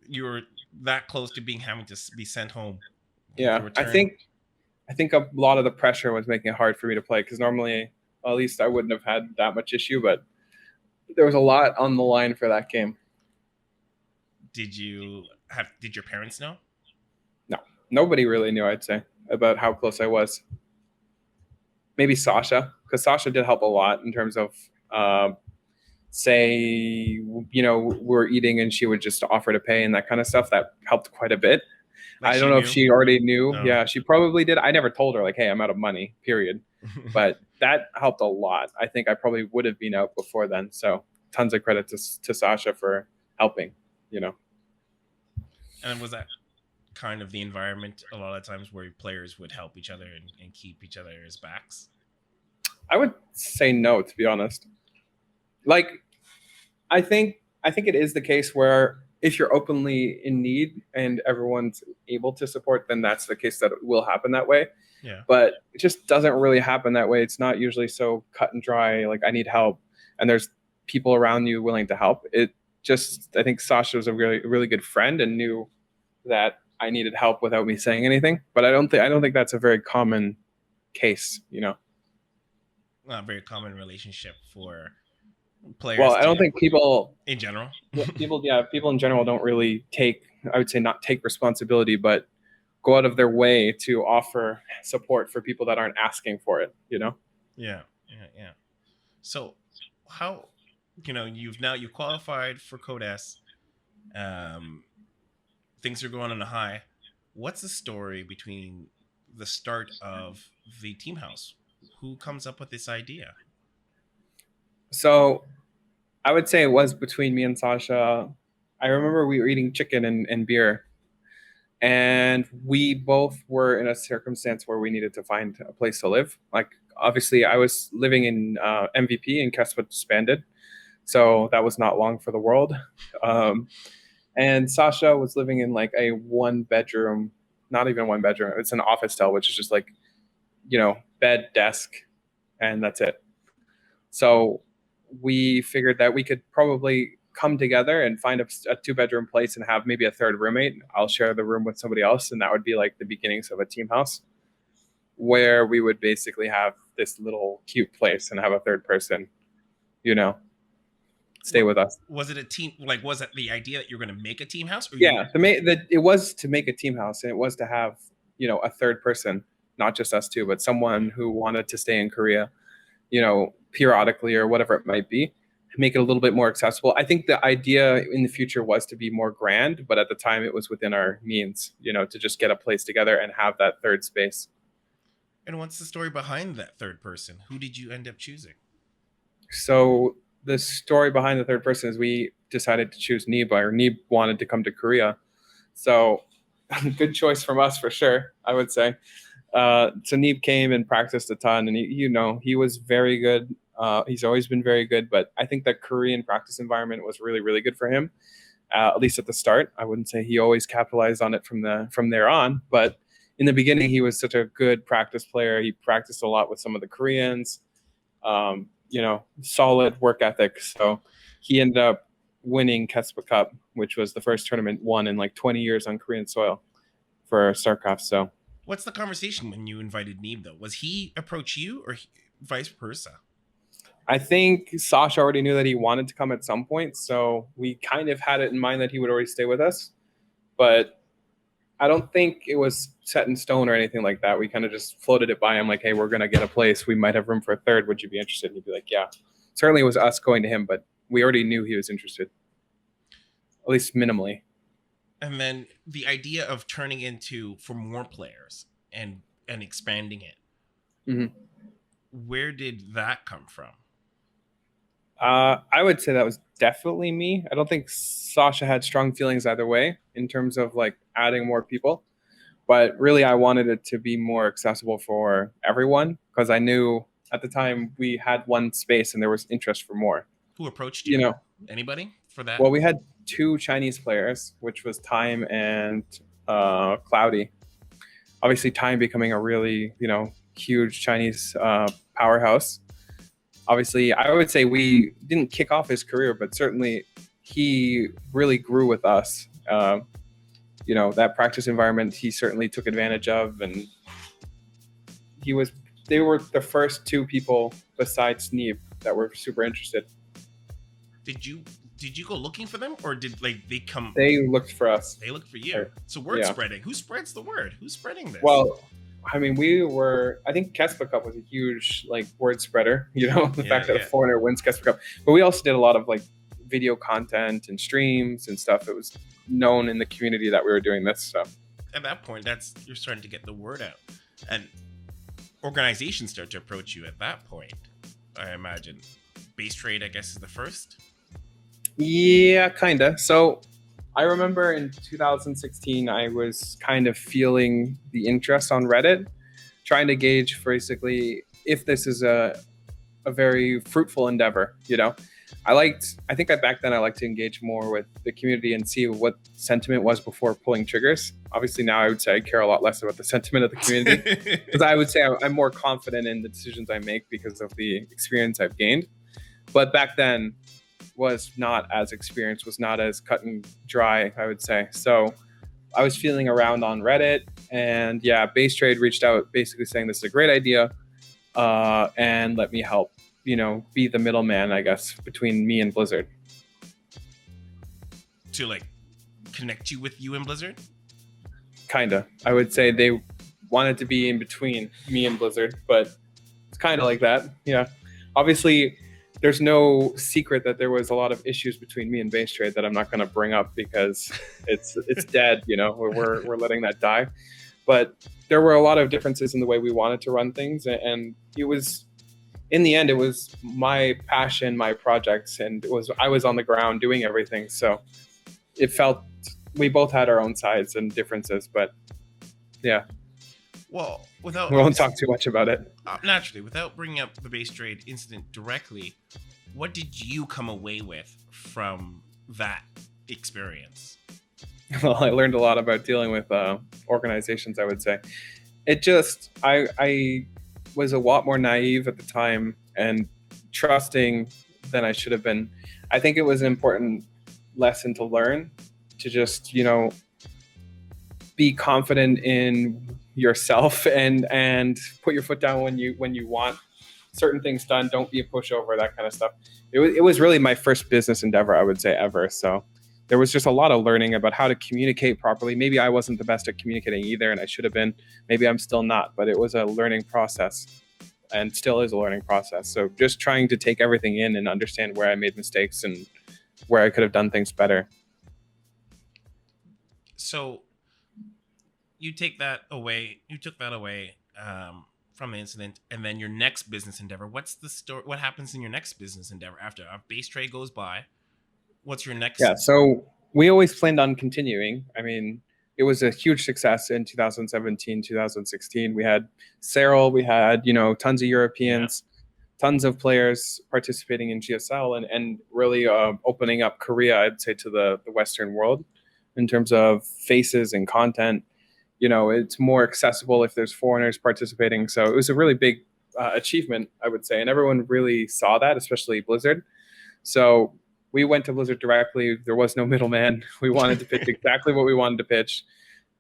You were that close to having to be sent home. Yeah, I think a lot of the pressure was making it hard for me to play, because normally, well, at least I wouldn't have had that much issue, but there was a lot on the line for that game. Did your parents know? No, nobody really knew, I'd say, about how close I was. Maybe Sasha, because Sasha did help a lot in terms of, say, you know, we're eating and she would just offer to pay and that kind of stuff. That helped quite a bit. Like I don't know if she already knew. No. Yeah, she probably did. I never told her like, hey, I'm out of money, period. But that helped a lot. I think I probably would have been out before then. So tons of credit to Sasha for helping, you know. And was that kind of the environment a lot of times where players would help each other and keep each other's backs? I would say no, to be honest. Like, I think it is the case where if you're openly in need and everyone's able to support, then that's the case that it will happen that way. Yeah. But it just doesn't really happen that way. It's not usually so cut and dry, like I need help and there's people around you willing to help. I think Sasha was a really, really good friend and knew that I needed help without me saying anything. But I don't think that's a very common case, you know. Not a very common relationship for players. Well, I don't think people in general. People in general don't really not take responsibility, but go out of their way to offer support for people that aren't asking for it, you know? Yeah. So how, you qualified for Codas. Things are going on a high. What's the story between the start of the team house? Who comes up with this idea? So I would say it was between me and Sasha. I remember we were eating chicken and beer, and we both were in a circumstance where we needed to find a place to live. Like, obviously, I was living in MVP and Keswick disbanded, so that was not long for the world. And Sasha was living in like a 1-bedroom, not even 1-bedroom. It's an office style, which is just like, you know, bed, desk, and that's it. So we figured that we could probably come together and find a 2-bedroom place and have maybe a third roommate. I'll share the room with somebody else, and that would be like the beginnings of a team house, where we would basically have this little cute place and have a third person, you know, stay with us. Was it a team? Like, was it the idea that you're going to make a team house? It was to make a team house, and it was to have, you know, a third person. not just S2, but someone who wanted to stay in Korea, you know, periodically or whatever it might be, make it a little bit more accessible. I think the idea in the future was to be more grand, but at the time it was within our means, you know, to just get a place together and have that third space. And what's the story behind that third person? Who did you end up choosing? So the story behind the third person is we decided to choose Neeb, or Neeb wanted to come to Korea. So good choice from us for sure, I would say. So Neeb came and practiced a ton, and he was very good. He's always been very good, but I think the Korean practice environment was really, really good for him. At least at the start. I wouldn't say he always capitalized on it from there on, but in the beginning, he was such a good practice player. He practiced a lot with some of the Koreans. Solid work ethic. So he ended up winning Kespa Cup, which was the first tournament won in like 20 years on Korean soil for StarCraft. So what's the conversation when you invited Neeb, though? Was he approach you or vice versa? I think Sasha already knew that he wanted to come at some point. So we kind of had it in mind that he would already stay with us. But I don't think it was set in stone or anything like that. We kind of just floated it by him like, hey, we're going to get a place. We might have room for a third. Would you be interested? And he'd be like, yeah. Certainly it was us going to him, but we already knew he was interested, at least minimally. And then the idea of turning into for more players and expanding it. Mm-hmm. Where did that come from? I would say that was definitely me. I don't think Sasha had strong feelings either way in terms of like adding more people, but really I wanted it to be more accessible for everyone because I knew at the time we had one space and there was interest for more. Who approached you? Anybody for that? Well, we had 2 Chinese players, which was Time and Cloudy. Obviously, Time becoming a really, huge Chinese powerhouse. Obviously, I would say we didn't kick off his career, but certainly he really grew with us. That practice environment he certainly took advantage of, and they were the first 2 people besides Neeb that were super interested. Did you go looking for them, or did they come? They looked for us. They looked for you. So word spreading. Who spreads the word? Who's spreading this? Well, I mean, I think Kespa Cup was a huge word spreader, the fact that a foreigner wins Kespa Cup. But we also did a lot of video content and streams and stuff. It was known in the community that we were doing this. So at that point, you're starting to get the word out, and organizations start to approach you at that point. I imagine Base Trade, I guess, is the first. Yeah, kinda. So I remember in 2016, I was kind of feeling the interest on Reddit, trying to gauge basically if this is a very fruitful endeavor. I think back then I liked to engage more with the community and see what sentiment was before pulling triggers. Obviously now I would say I care a lot less about the sentiment of the community because I would say I'm more confident in the decisions I make because of the experience I've gained. But back then, was not as experienced, was not as cut and dry, I would say. So I was feeling around on Reddit, and Base Trade reached out basically saying this is a great idea, and let me help, be the middleman, I guess, between me and Blizzard. To connect you and Blizzard? Kinda. I would say they wanted to be in between me and Blizzard, but it's kind of like that. Yeah. Obviously, there's no secret that there was a lot of issues between me and Base Trade that I'm not going to bring up because it's dead. We're letting that die. But there were a lot of differences in the way we wanted to run things, and it was, in the end, it was my passion, my projects, and I was on the ground doing everything. So it felt we both had our own sides and differences, but yeah. Well, we won't talk too much about it. Naturally, without bringing up the Base Trade incident directly, what did you come away with from that experience? Well, I learned a lot about dealing with organizations, I would say. I was a lot more naive at the time and trusting than I should have been. I think it was an important lesson to learn to just, be confident in yourself and put your foot down when you want certain things done. Don't be a pushover, that kind of stuff. It was really my first business endeavor, I would say, ever. So there was just a lot of learning about how to communicate properly. Maybe I wasn't the best at communicating either, and I should have been. Maybe I'm still not, but it was a learning process and still is a learning process. So just trying to take everything in and understand where I made mistakes and where I could have done things better. So you took that away from the incident, and then your next business endeavor. What's the story? What happens in your next business endeavor after a base trade goes by? What's your next? Yeah, so we always planned on continuing. I mean, it was a huge success in 2017, 2016. We had Cyril, we had, tons of Europeans, tons of players participating in GSL and really opening up Korea, I'd say, to the Western world in terms of faces and content. It's more accessible if there's foreigners participating. So it was a really big achievement, I would say. And everyone really saw that, especially Blizzard. So we went to Blizzard directly. There was no middleman. We wanted to pitch exactly what we wanted to pitch.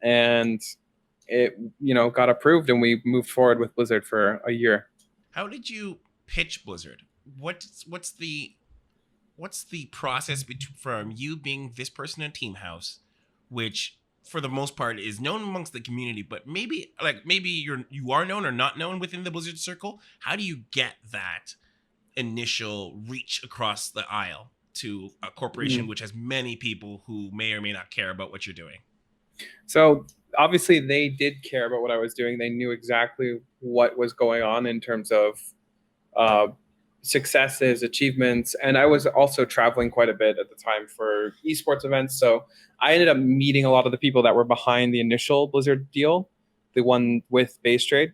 And it, got approved, and we moved forward with Blizzard for a year. How did you pitch Blizzard? What's the process from you being this person in Team House, which for the most part is known amongst the community, but maybe you are known or not known within the Blizzard circle? How do you get that initial reach across the aisle to a corporation which has many people who may or may not care about what you're doing? So obviously they did care about what I was doing. They knew exactly what was going on in terms of successes, achievements. And I was also traveling quite a bit at the time for esports events. So I ended up meeting a lot of the people that were behind the initial Blizzard deal, the one with Base Trade.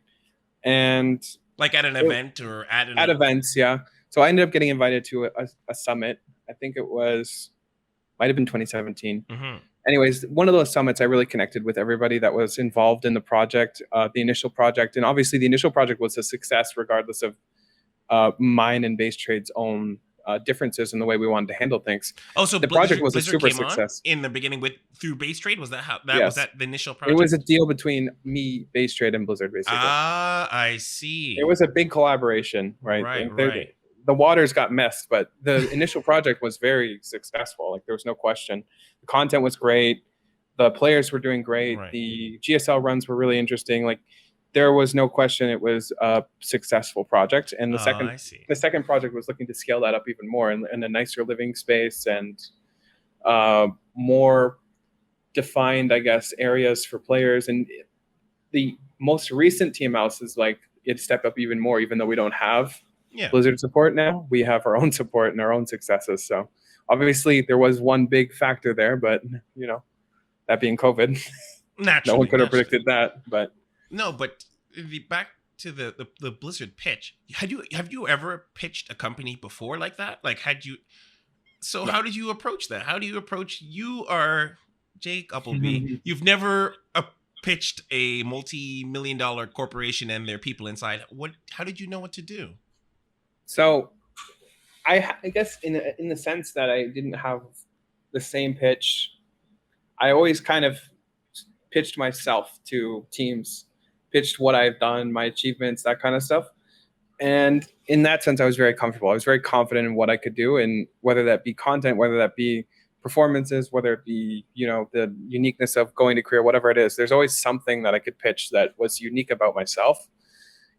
And like at an event or at events, yeah. So I ended up getting invited to a summit. I think might have been 2017. Mm-hmm. Anyways, one of those summits, I really connected with everybody that was involved in the project, the initial project. And obviously the initial project was a success regardless of mine and Base Trade's own differences in the way we wanted to handle things. Oh, so the project was Blizzard a super success. In the beginning through Base Trade? Was that how was that the initial project? It was a deal between me, Base Trade, and Blizzard, basically. Ah, I see. It was a big collaboration, right? Right. The waters got messed, but the initial project was very successful. Like, there was no question. The content was great. The players were doing great. Right. The GSL runs were really interesting. Like, there was no question it was a successful project. And the second project was looking to scale that up even more in a nicer living space and more defined, I guess, areas for players. And the most recent Team House is like it stepped up even more, even though we don't have Blizzard support now. We have our own support and our own successes. So obviously there was one big factor there, but that being COVID, no one could have predicted that. But back to the Blizzard pitch. Have you ever pitched a company before like that? Like, how did you approach that? How do you approach? You are Jake Appleby. You've never pitched a multi-million-dollar corporation and their people inside. How did you know what to do? So I guess in the sense that I didn't have the same pitch, I always kind of pitched myself to teams, pitched what I've done, my achievements, that kind of stuff. And in that sense, I was very comfortable. I was very confident in what I could do, and whether that be content, whether that be performances, whether it be, the uniqueness of going to Korea, whatever it is, there's always something that I could pitch that was unique about myself.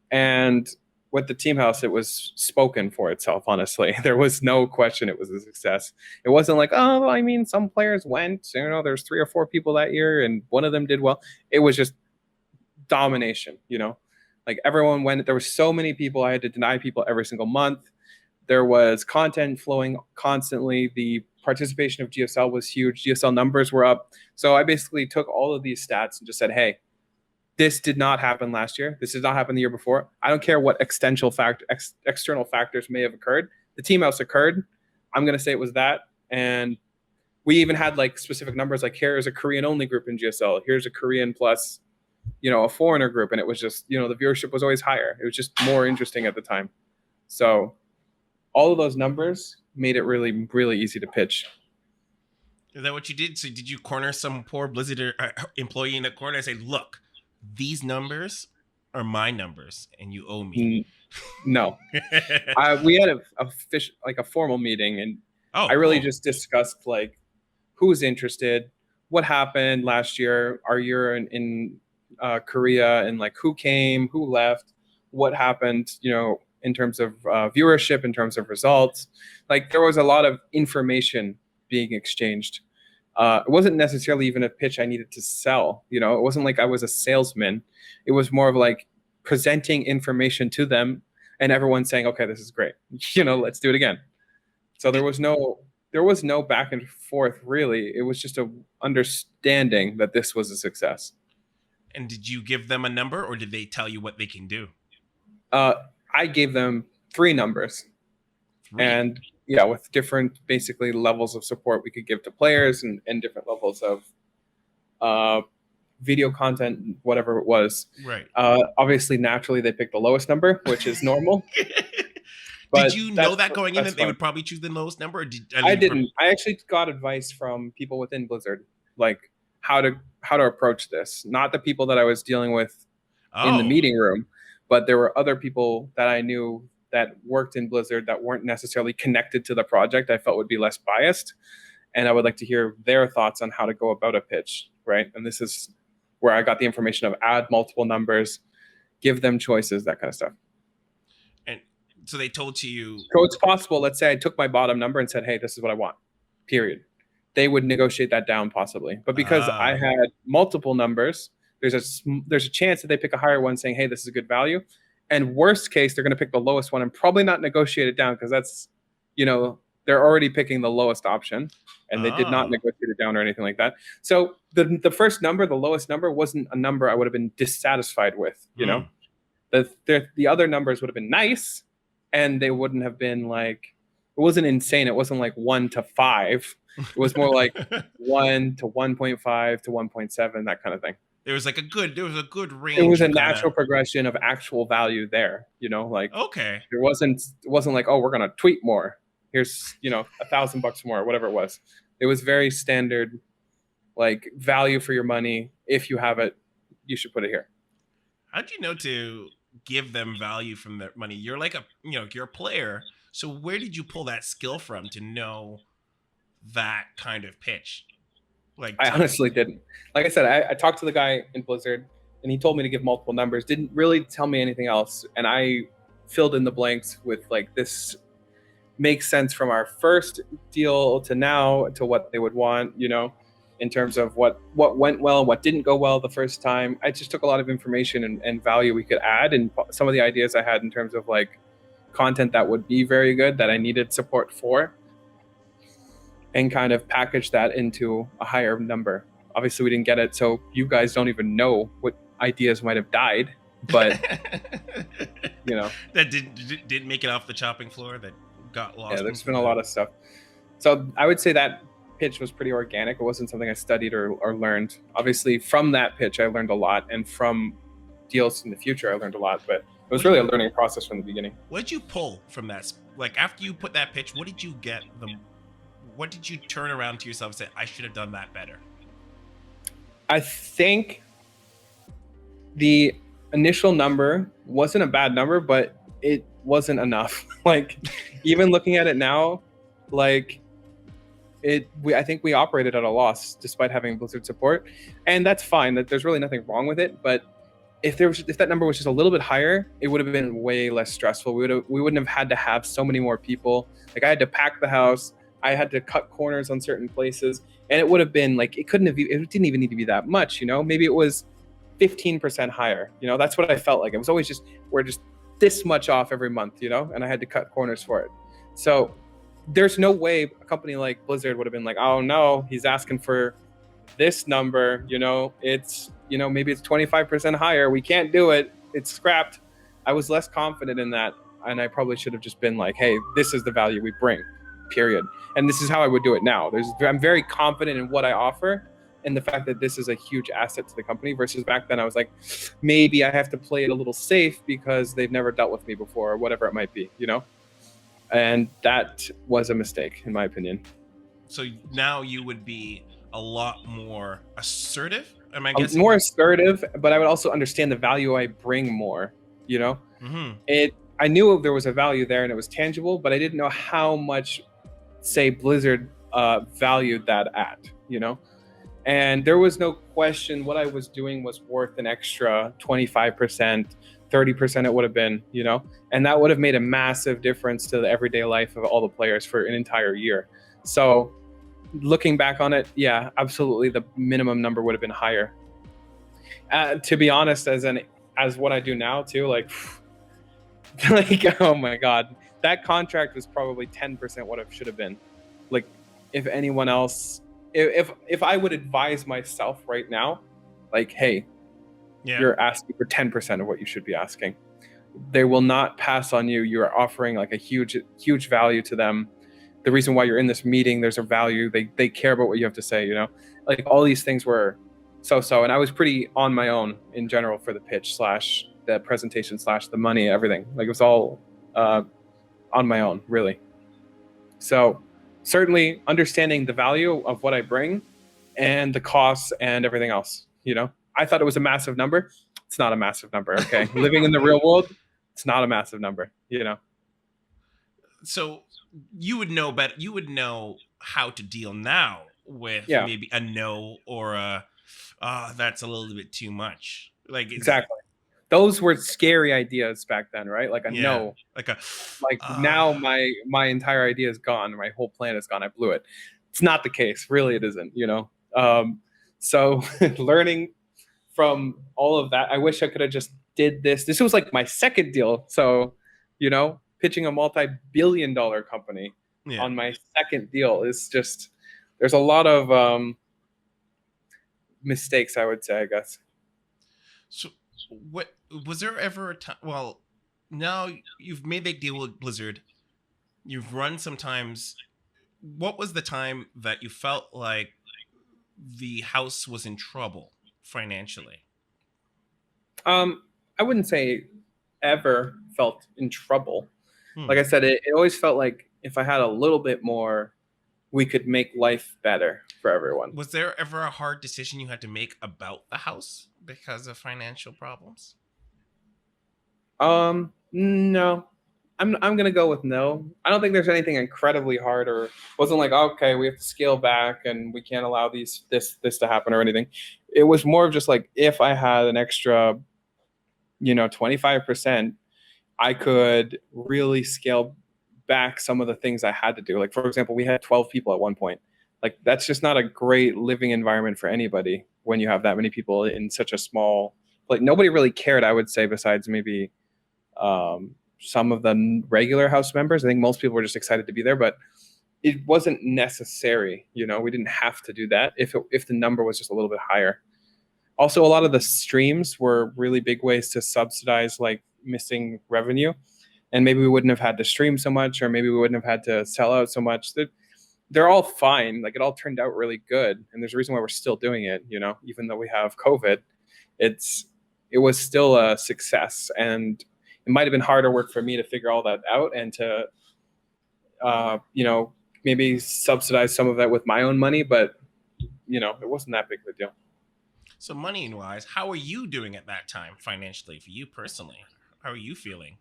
And with the Team House, it was spoken for itself, honestly. There was no question it was a success. It wasn't like, some players went, there's 3 or 4 people that year and one of them did well. It was just domination, like everyone went. There were so many people. I had to deny people every single month. There was content flowing constantly. The participation of GSL was huge. GSL numbers were up. So I basically took all of these stats and just said, hey, this did not happen last year. This did not happen the year before. I don't care what external factors may have occurred. The Team House occurred. I'm going to say it was that. And we even had like specific numbers, like here's a Korean only group in GSL. Here's a Korean plus, a foreigner group. And it was just, the viewership was always higher. It was just more interesting at the time. So all of those numbers made it really, really easy to pitch. Is that what you did? So did you corner some poor Blizzard employee in the corner and say, look, these numbers are my numbers and you owe me? No. We had a formal meeting, and I really just discussed like who's interested, what happened last year, our year in Korea, and like who came, who left, what happened, in terms of viewership, in terms of results. Like there was a lot of information being exchanged. It wasn't necessarily even a pitch I needed to sell. It wasn't like I was a salesman. It was more of like presenting information to them and everyone saying, okay, this is great. Let's do it again. So there was no back and forth really. It was just a understanding that this was a success. And did you give them a number, or did they tell you what they can do? I gave them 3 numbers. 3? And yeah, with different basically levels of support we could give to players and different levels of video content, whatever it was. Right. Obviously, naturally, they picked the lowest number, which is normal. Did you know that going in that they would probably choose the lowest number? Or I didn't. I actually got advice from people within Blizzard, like how to approach this. Not the people that I was dealing with in the meeting room, but there were other people that I knew that worked in Blizzard that weren't necessarily connected to the project. I felt would be less biased, and I would like to hear their thoughts on how to go about a pitch, right? And this is where I got the information of add multiple numbers, give them choices, that kind of stuff. And so they told you... So it's possible, let's say I took my bottom number and said, hey, this is what I want, period. They would negotiate that down possibly. But because I had multiple numbers, there's a chance that they pick a higher one saying, hey, this is a good value. And worst case, they're going to pick the lowest one and probably not negotiate it down because that's, they're already picking the lowest option and they did not negotiate it down or anything like that. So the first number, the lowest number, wasn't a number I would have been dissatisfied with, The other numbers would have been nice and they wouldn't have been like, it wasn't insane. It wasn't like 1 to 5. It was more like 1 to 1.5 to 1.7, that kind of thing. There was a good range. It was a natural progression of actual value there, Okay. It wasn't like, oh, we're going to tweet more. Here's, $1,000 more, whatever it was. It was very standard, like value for your money. If you have it, you should put it here. How do you know to give them value from their money? You're like you're a player. So where did you pull that skill from to know that kind of pitch? I honestly didn't. Like I said, I talked to the guy in Blizzard and he told me to give multiple numbers, didn't really tell me anything else. And I filled in the blanks with like, this makes sense from our first deal to now to what they would want, in terms of what went well and what didn't go well the first time. I just took a lot of information and value we could add. And some of the ideas I had in terms of like content that would be very good that I needed support for, and kind of package that into a higher number. Obviously, we didn't get it, so you guys don't even know what ideas might have died, but that didn't make it off the chopping floor, that got lost. Yeah, there's been a lot of stuff. So I would say that pitch was pretty organic. It wasn't something I studied or learned. Obviously, from that pitch, I learned a lot, and from deals in the future, I learned a lot, but it was really a learning process from the beginning. What did you pull from that? Like, after you put that pitch, what did you get what did you turn around to yourself and say, I should have done that better? I think the initial number wasn't a bad number, but it wasn't enough. Like, even looking at it now, like I think we operated at a loss despite having Blizzard support, and that's fine. That there's really nothing wrong with it. But if that number was just a little bit higher, it would have been way less stressful. We wouldn't have had to have so many more people. Like, I had to pack the house. I had to cut corners on certain places, and it would have been like, it didn't even need to be that much, maybe it was 15% higher. That's what I felt like. It was always we're just this much off every month, and I had to cut corners for it. So there's no way a company like Blizzard would have been like, oh no, he's asking for this number, it's, maybe it's 25% higher. We can't do it. It's scrapped. I was less confident in that. And I probably should have just been like, hey, this is the value we bring, period. And this is how I would do it now. I'm very confident in what I offer and the fact that this is a huge asset to the company, versus back then I was like, maybe I have to play it a little safe because they've never dealt with me before or whatever it might be, And that was a mistake, in my opinion. So now you would be a lot more assertive? Am I guessing? More assertive, but I would also understand the value I bring more, Mm-hmm. I knew there was a value there and it was tangible, but I didn't know how much, say, Blizzard valued that at, And there was no question what I was doing was worth an extra 25%, 30% it would have been, and that would have made a massive difference to the everyday life of all the players for an entire year. So looking back on it, yeah, absolutely, the minimum number would have been higher. To be honest, as what I do now too, like oh my god, that contract was probably 10% what it should have been. Like, if anyone else, if I would advise myself right now, like, hey, you're asking for 10% of what you should be asking, they will not pass on you. You're offering like a huge value to them. The reason why you're in this meeting, there's a value. They care about what you have to say, like all these things were so, and I was pretty on my own in general for the pitch / the presentation / the money, everything. Like, it was all on my own, really. So certainly understanding the value of what I bring and the costs and everything else, I thought it was a massive number. It's not a massive number. Okay. Living in the real world, it's not a massive number, So you would know better. You would know how to deal now with maybe a no or a, that's a little bit too much. Like, exactly. Those were scary ideas back then, right? Like a no, now my entire idea is gone. My whole plan is gone. I blew it. It's not the case. Really, it isn't, So learning from all of that, I wish I could have just did this. This was like my second deal. So, pitching a multi-billion-dollar company on my second deal is just, there's a lot of mistakes, I would say, I guess. So what was there ever a time? Well, now you've made that deal with Blizzard. You've run sometimes. What was the time that you felt like the house was in trouble financially? I wouldn't say ever felt in trouble. Like I said, it always felt like if I had a little bit more, we could make life better for everyone. Was there ever a hard decision you had to make about the house because of financial problems? No. I'm gonna go with no. I don't think there's anything incredibly hard, or wasn't like, okay, we have to scale back and we can't allow this to happen or anything. It was more of just like, if I had an extra 25%, I could really scale back some of the things I had to do. Like, for example, we had 12 people at one point. Like, that's just not a great living environment for anybody when you have that many people in such a small, like, nobody really cared, I would say, besides maybe some of the regular house members. I think most people were just excited to be there, but it wasn't necessary. We didn't have to do that if the number was just a little bit higher. Also, a lot of the streams were really big ways to subsidize like missing revenue, and maybe we wouldn't have had to stream so much, or maybe we wouldn't have had to sell out so much. They're all fine. Like, it all turned out really good, and there's a reason why we're still doing it. Even though we have COVID, it was still a success, and it might have been harder work for me to figure all that out and to maybe subsidize some of that with my own money, but it wasn't that big of a deal. So money-wise, how are you doing at that time financially for you personally? How are you feeling?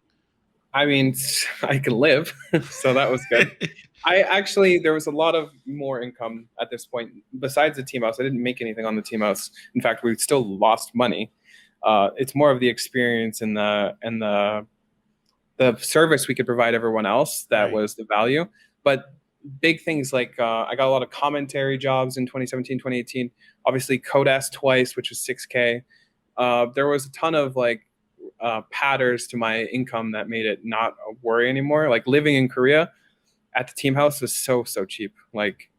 I mean, I can live, so that was good. There was a lot of more income at this point. Besides the team house, I didn't make anything on the team house. In fact, we still lost money. It's more of the experience and the service we could provide everyone else that was the value. But big things like I got a lot of commentary jobs in 2017, 2018. Obviously, Codas twice, which was $6K. There was a ton of like patterns to my income that made it not a worry anymore. Like, living in Korea at the team house was so cheap. Like,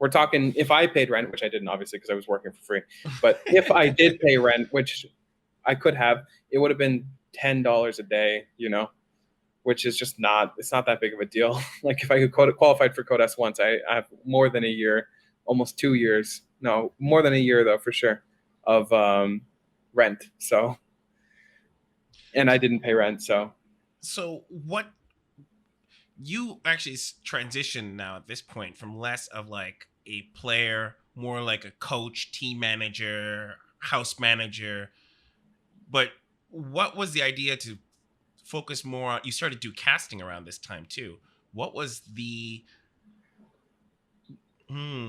we're talking, if I paid rent, which I didn't obviously because I was working for free, but if I did pay rent, which I could have, it would have been $10 a day, which is just it's not that big of a deal. Like, if I could qualified for Codas once, I have more than a year, almost 2 years. No, more than a year though, for sure, of rent. So, and I didn't pay rent. So what you actually transition now at this point from less of like a player, more like a coach, team manager, house manager. But what was the idea to focus more on? You started to do casting around this time too. What was the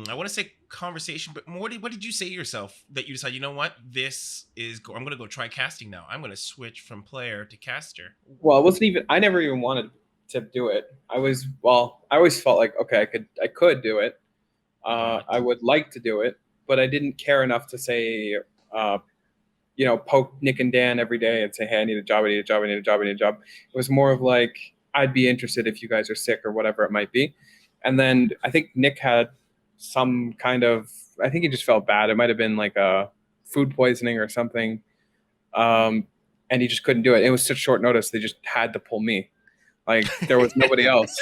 I want to say conversation, but more, what did you say to yourself that you decide, you know what, I'm going to go try casting now. I'm going to switch from player to caster. Well, it wasn't even. I never even wanted to do it. I always felt like okay, I could do it. I But would like to do it, but I didn't care enough to say, uh, poke Nick and Dan every day and say, hey, I need a job, I need a job, I need a job, I need a job. It was more of like, I'd be interested if you guys are sick or whatever it might be. And then I think Nick had some kind of, I think he just felt bad. It might have been like a food poisoning or something. Um, and he just couldn't do it. It was such short notice. They just had to pull me. Like there was nobody else.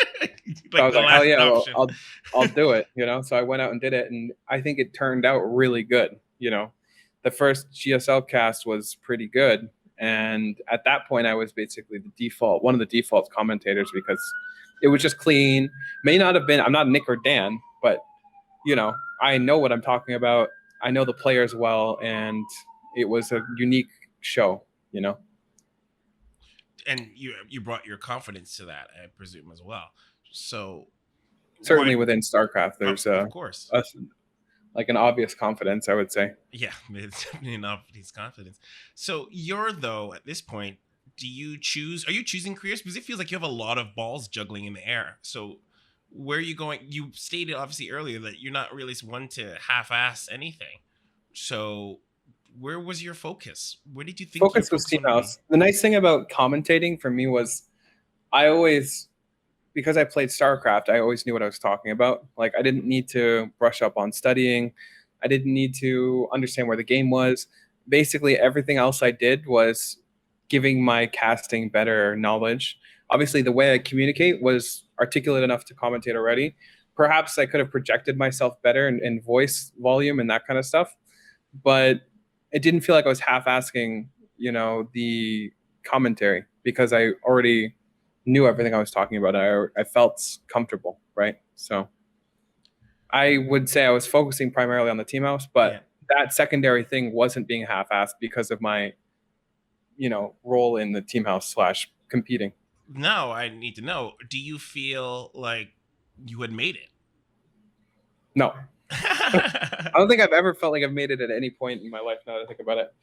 So I like was the like, hell last yeah, well, option. I'll do it, So I went out and did it, and I think it turned out really good. The first GSL cast was pretty good, and at that point, I was basically one of the default commentators because it was just clean. May not have been. I'm not Nick or Dan, but I know what I'm talking about. I know the players well, and it was a unique show. And you brought your confidence to that, I presume, as well. So Certainly why? within StarCraft, there's Of course. a like an obvious confidence, I would say. Yeah, it's definitely enough his confidence. So you're, though, at this point, are you choosing careers? Because it feels like you have a lot of balls juggling in the air. So where are you going? You stated obviously earlier that you're not really one to half-ass anything. So where was your focus? Where did you think your Focus was focus Team would be? House. The nice thing about commentating for me was I always, because I played StarCraft, I always knew what I was talking about. Like I didn't need to brush up on studying. I didn't need to understand where the game was. Basically, everything else I did was giving my casting better knowledge. Obviously, the way I communicate was articulate enough to commentate already. Perhaps I could have projected myself better in voice volume and that kind of stuff, but it didn't feel like I was half asking, the commentary because I already knew everything I was talking about. I felt comfortable, right? So I would say I was focusing primarily on the team house, Yeah. but that secondary thing wasn't being half-assed because of my, role in the team house slash competing. Now I need to know, do you feel like you had made No, it? I don't think I've ever felt like I've made it at any point in my life. Now that I think about it,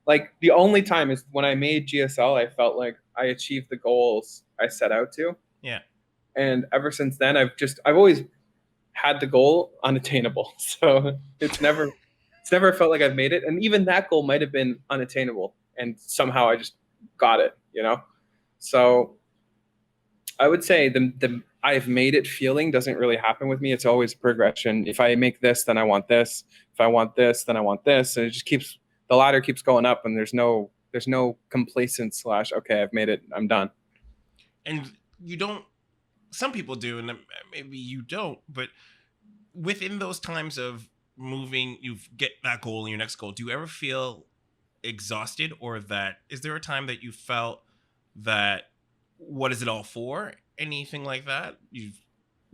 like the only time is when I made GSL. I felt like I achieved the goals I set out to, Yeah. and ever since then, I've always had the goal unattainable. So it's never felt like I've made it. And even that goal might have been unattainable, and somehow I just got it. So I would say the I've made it feeling doesn't really happen with me. It's always progression. If I make this, then I want this. If I want this, then I want this. And it just keeps the ladder keeps going up, and there's no complacent slash okay, I've made it, I'm done. And you don't, some people do, and maybe you don't, but within those times of moving, you get that goal and your next goal, do you ever feel exhausted, or that is there a time that you felt that what is it all for? Anything like that? You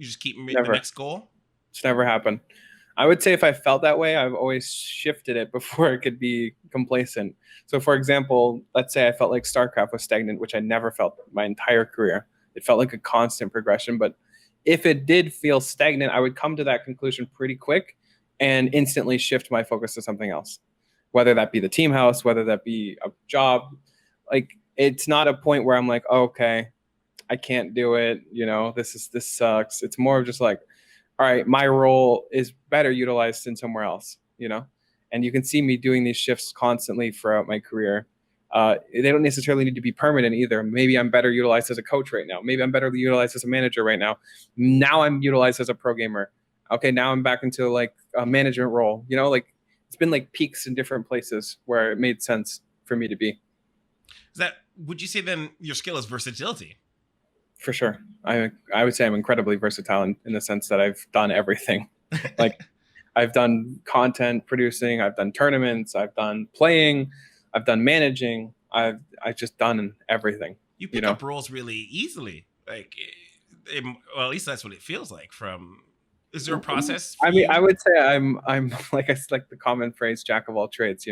just keep the Never. next goal? It's never happened. I would say if I felt that way, I've always shifted it before it could be complacent. So, for example, let's say I felt like StarCraft was stagnant, which I never felt my entire career. It felt like a constant progression. But if it did feel stagnant, I would come to that conclusion pretty quick and instantly shift my focus to something else, whether that be the team house, whether that be a job. Like, it's not a point where I'm like, oh, okay, I can't do it. This sucks. It's more of just like, all right, my role is better utilized in somewhere else. And you can see me doing these shifts constantly throughout my career. They don't necessarily need to be permanent either. Maybe I'm better utilized as a coach right now. Maybe I'm better utilized as a manager right now. Now I'm utilized as a pro gamer. Okay, now I'm back into like a management role. Like it's been like peaks in different places where it made sense for me to be. Would you say then your skill is versatility? For sure. I would say I'm incredibly versatile in the sense that I've done everything. Like I've done content producing, I've done tournaments, I've done playing, I've done managing, I've just done everything. You pick up roles really easily. Like, well, at least that's what it feels like. Is there a process for you? I would say I'm like the common phrase, jack of all trades.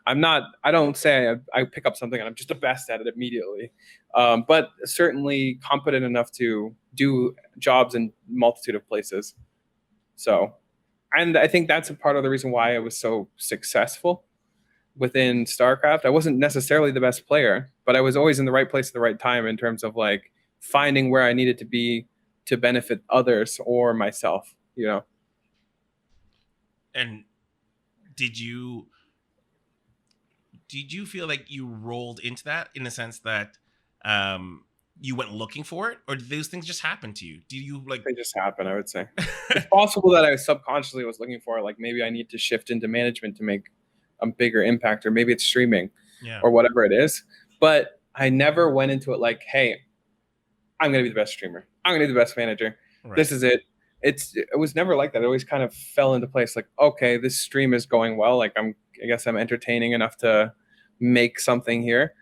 I don't say I pick up something and I'm just the best at it immediately, but certainly competent enough to do jobs in multitude of places. So And I think that's a part of the reason why I was so successful within StarCraft. I wasn't necessarily the best player, but I was always in the right place at the right time in terms of like finding where I needed to be to benefit others or myself, you know. And did you feel like you rolled into that in the sense that you went looking for it, or did those things just happen to you? Do you like They just happen, I would say. It's possible that I subconsciously was looking for like maybe I need to shift into management to make a bigger impact, or maybe it's streaming yeah, or whatever it is. But I never went into it like, hey, I'm going to be the best streamer. I'm going to be the best manager. right. This is it. It was never like that. It always kind of fell into place. Like, okay, this stream is going well. Like I guess I'm entertaining enough to make something here.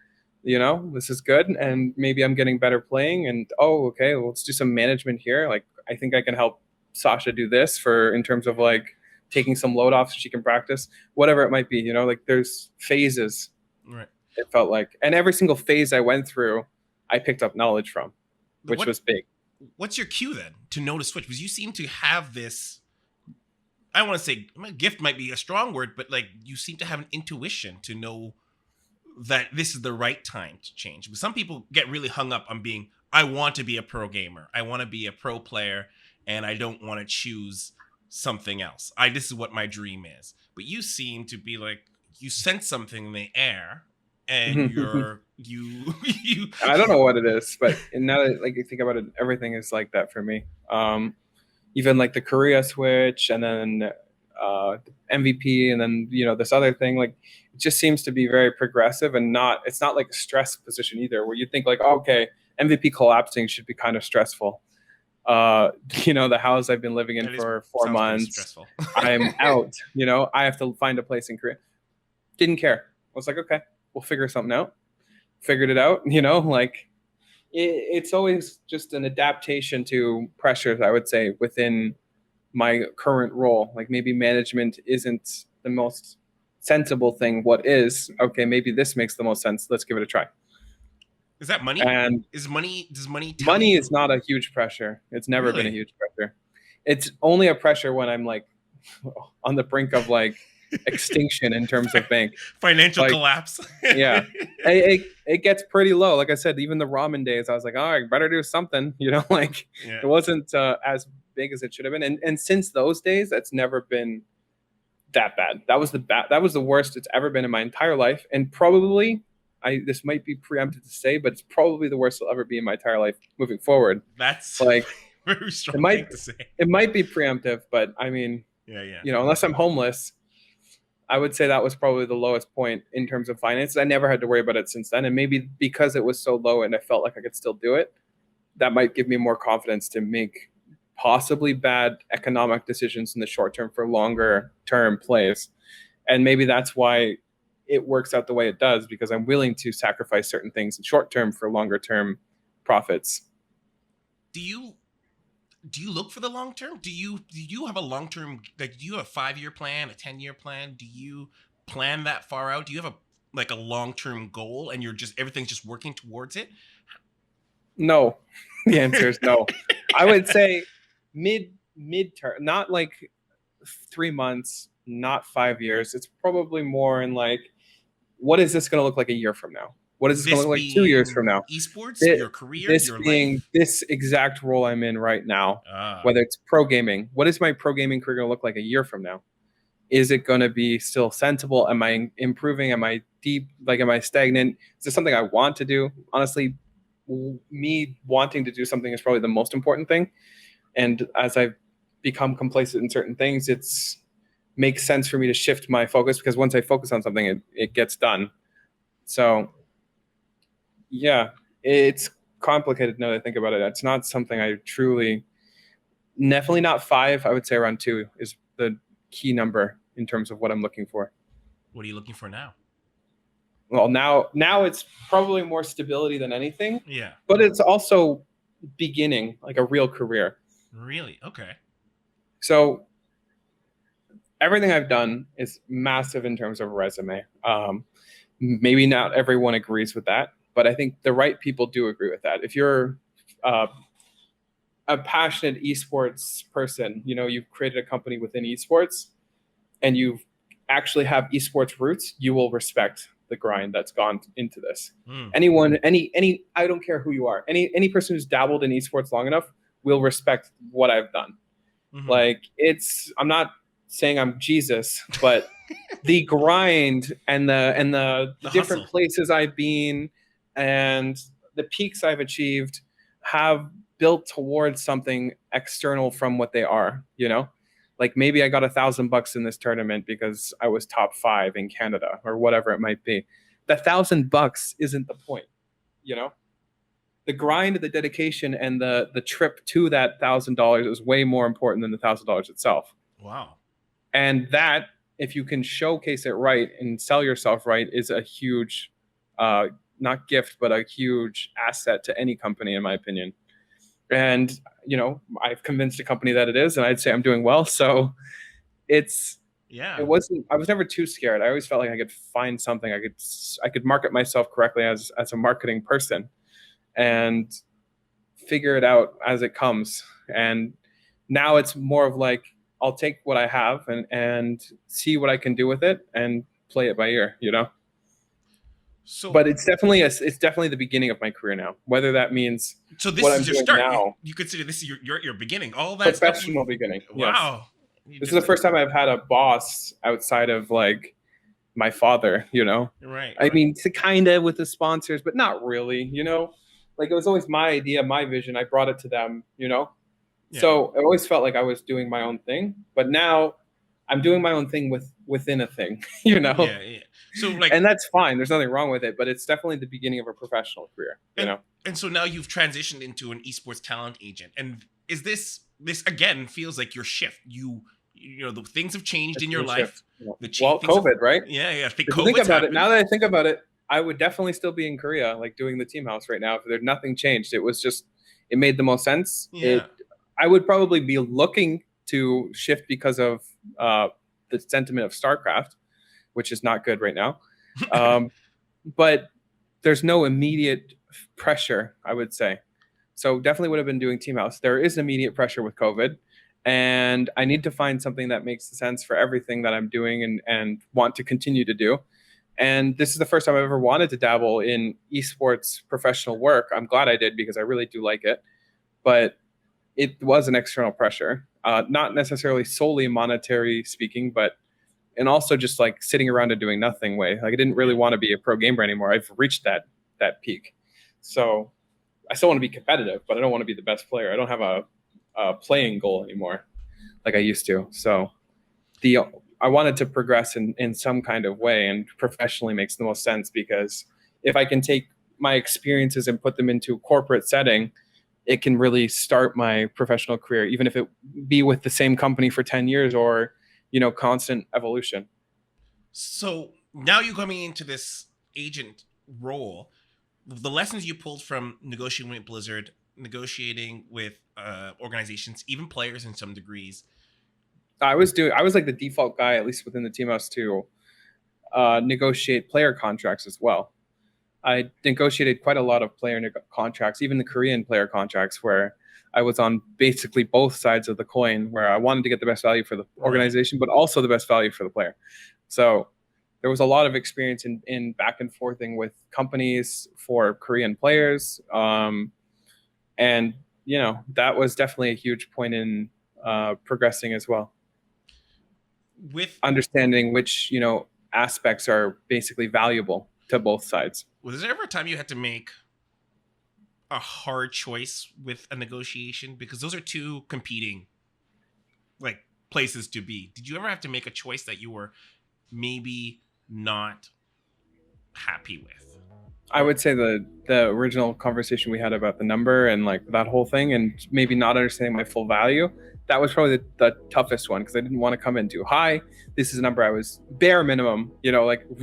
You know, this is good, and maybe I'm getting better playing. And oh, okay, well, let's do some management here. Like, I think I can help Sasha do this for in terms of like taking some load off so she can practice, whatever it might be. You know, like there's phases. Right. It felt like, and every single phase I went through, I picked up knowledge from, which was big. What's your cue then to know to switch? Because you seem to have this, I want to say gift might be a strong word, but like you seem to have an intuition to know that this is the right time to change. Because some people get really hung up on being, I want to be a pro gamer. I want to be a pro player, and I don't want to choose something else. This is what my dream is. But you seem to be like, you sense something in the air, and you I don't know what it is, but now that like you think about it, everything is like that for me. Even like the Korea switch, and then MVP, and then this other thing. Like it just seems to be very progressive, and it's not like a stress position either, where you think like, oh, okay, MVP collapsing should be kind of stressful. The house I've been living in for 4 months, I'm out. I have to find a place in Korea. Didn't care. I was like, okay, we'll figure something out. Figured it out. Like it's always just an adaptation to pressures, I would say, within my current role. Like maybe management isn't the most sensible thing. What is, okay, maybe this makes the most sense. Let's give it a try. Is that money? And does money money is not a huge pressure. It's never been a huge pressure. It's only a pressure when I'm like on the brink of like extinction in terms of bank financial collapse. Yeah, it gets pretty low. Like I said, even the ramen days, I was like, oh, I better do something. It wasn't as big as it should have been. And since those days, that's never been that bad. That was the worst it's ever been in my entire life, and probably this might be preempted to say, but it's probably the worst it'll ever be in my entire life moving forward. That's like very strong thing to say. It might be preemptive, but I mean, unless I'm homeless, I would say that was probably the lowest point in terms of finances. I never had to worry about it since then. And maybe because it was so low and I felt like I could still do it, that might give me more confidence to make possibly bad economic decisions in the short term for longer term plays. And maybe that's why it works out the way it does, because I'm willing to sacrifice certain things in short term for longer term profits. Do you look for the long term? Do you have a long term, like, do you have a 5-year plan, a 10-year plan? Do you plan that far out? Do you have a long term goal, and everything's just working towards it? No, the answer is no. I would say mid-term, not like 3 months, not 5 years. It's probably more in like, what is this going to look like a year from now? What is this going to look like 2 years from now? Esports, your career, your life? This exact role I'm in right now, whether it's pro gaming. What is my pro gaming career going to look like a year from now? Is it going to be still sensible? Am I improving? Am I deep? Like, am I stagnant? Is this something I want to do? Honestly, me wanting to do something is probably the most important thing. And as I've become complacent in certain things, makes sense for me to shift my focus, because once I focus on something, it gets done. So yeah, it's complicated now that I think about it. It's not something I definitely not 5. I would say around 2 is the key number in terms of what I'm looking for. What are you looking for now? Well, now it's probably more stability than anything. Yeah. But it's also beginning like a real career. Really? Okay. So everything I've done is massive in terms of resume. Maybe not everyone agrees with that, but I think the right people do agree with that. If you're a a passionate esports person, you've created a company within esports and you actually have esports roots, you will respect the grind that's gone into this. Anyone, I don't care who you are, any person who's dabbled in esports long enough will respect what I've done. Like, I'm not saying I'm Jesus, but the grind and the different hustle. places I've been and the peaks I've achieved have built towards something external from what they are, like maybe I got $1,000 in this tournament because I was top 5 in Canada or whatever it might be. The $1,000 isn't the point, the grind, the dedication, and the trip to that $1,000 is way more important than the $1,000 itself. Wow. And that, if you can showcase it right and sell yourself right, is a huge, not gift, but a huge asset to any company, in my opinion. And, I've convinced a company that it is, and I'd say I'm doing well. So it wasn't, I was never too scared. I always felt like I could find something. I could market myself correctly as a marketing person and figure it out as it comes. And now it's more of like, I'll take what I have and see what I can do with it and play it by ear, So, but it's definitely the beginning of my career now. Whether that means this what is I'm your doing start. now, you consider this your beginning. All that professional beginning. Wow. Yes. This is the first time I've had a boss outside of like my father. Right. I mean, kind of with the sponsors, but not really. Like it was always my idea, my vision. I brought it to them. Yeah. So I always felt like I was doing my own thing, but now I'm doing my own thing within a thing, Yeah. So and that's fine. There's nothing wrong with it, but it's definitely the beginning of a professional career, And so now you've transitioned into an esports talent agent. And is this again feels like your shift? The things have changed in your life. COVID, right? Yeah. Think about it. Now that I think about it, I would definitely still be in Korea, like doing the team house right now. If there's nothing changed, it made the most sense. Yeah. I would probably be looking to shift because of the sentiment of StarCraft, which is not good right now. But there's no immediate pressure, I would say. So definitely would have been doing Team House. There is immediate pressure with COVID, and I need to find something that makes sense for everything that I'm doing and want to continue to do. And this is the first time I've ever wanted to dabble in esports professional work. I'm glad I did because I really do like it. But it was an external pressure, not necessarily solely monetary speaking, and also just like sitting around and doing nothing way. Like I didn't really want to be a pro gamer anymore. I've reached that peak. So I still want to be competitive, but I don't want to be the best player. I don't have a playing goal anymore like I used to. So I wanted to progress in some kind of way, and professionally makes the most sense because if I can take my experiences and put them into a corporate setting, it can really start my professional career, even if it be with the same company for 10 years or, constant evolution. So now you're coming into this agent role. The lessons you pulled from negotiating with Blizzard, negotiating with organizations, even players in some degrees. I was like the default guy, at least within the team house, to negotiate player contracts as well. I negotiated quite a lot of player contracts, even the Korean player contracts, where I was on basically both sides of the coin, where I wanted to get the best value for the organization, but also the best value for the player. So there was a lot of experience in back and forthing with companies for Korean players. And, that was definitely a huge point in progressing as well. With understanding which, aspects are basically valuable to both sides. Was there ever a time you had to make a hard choice with a negotiation? Because those are two competing places to be. Did you ever have to make a choice that you were maybe not happy with? I would say the original conversation we had about the number and that whole thing, and maybe not understanding my full value, that was probably the toughest one, because I didn't want to come in too high. This is a number I was bare minimum,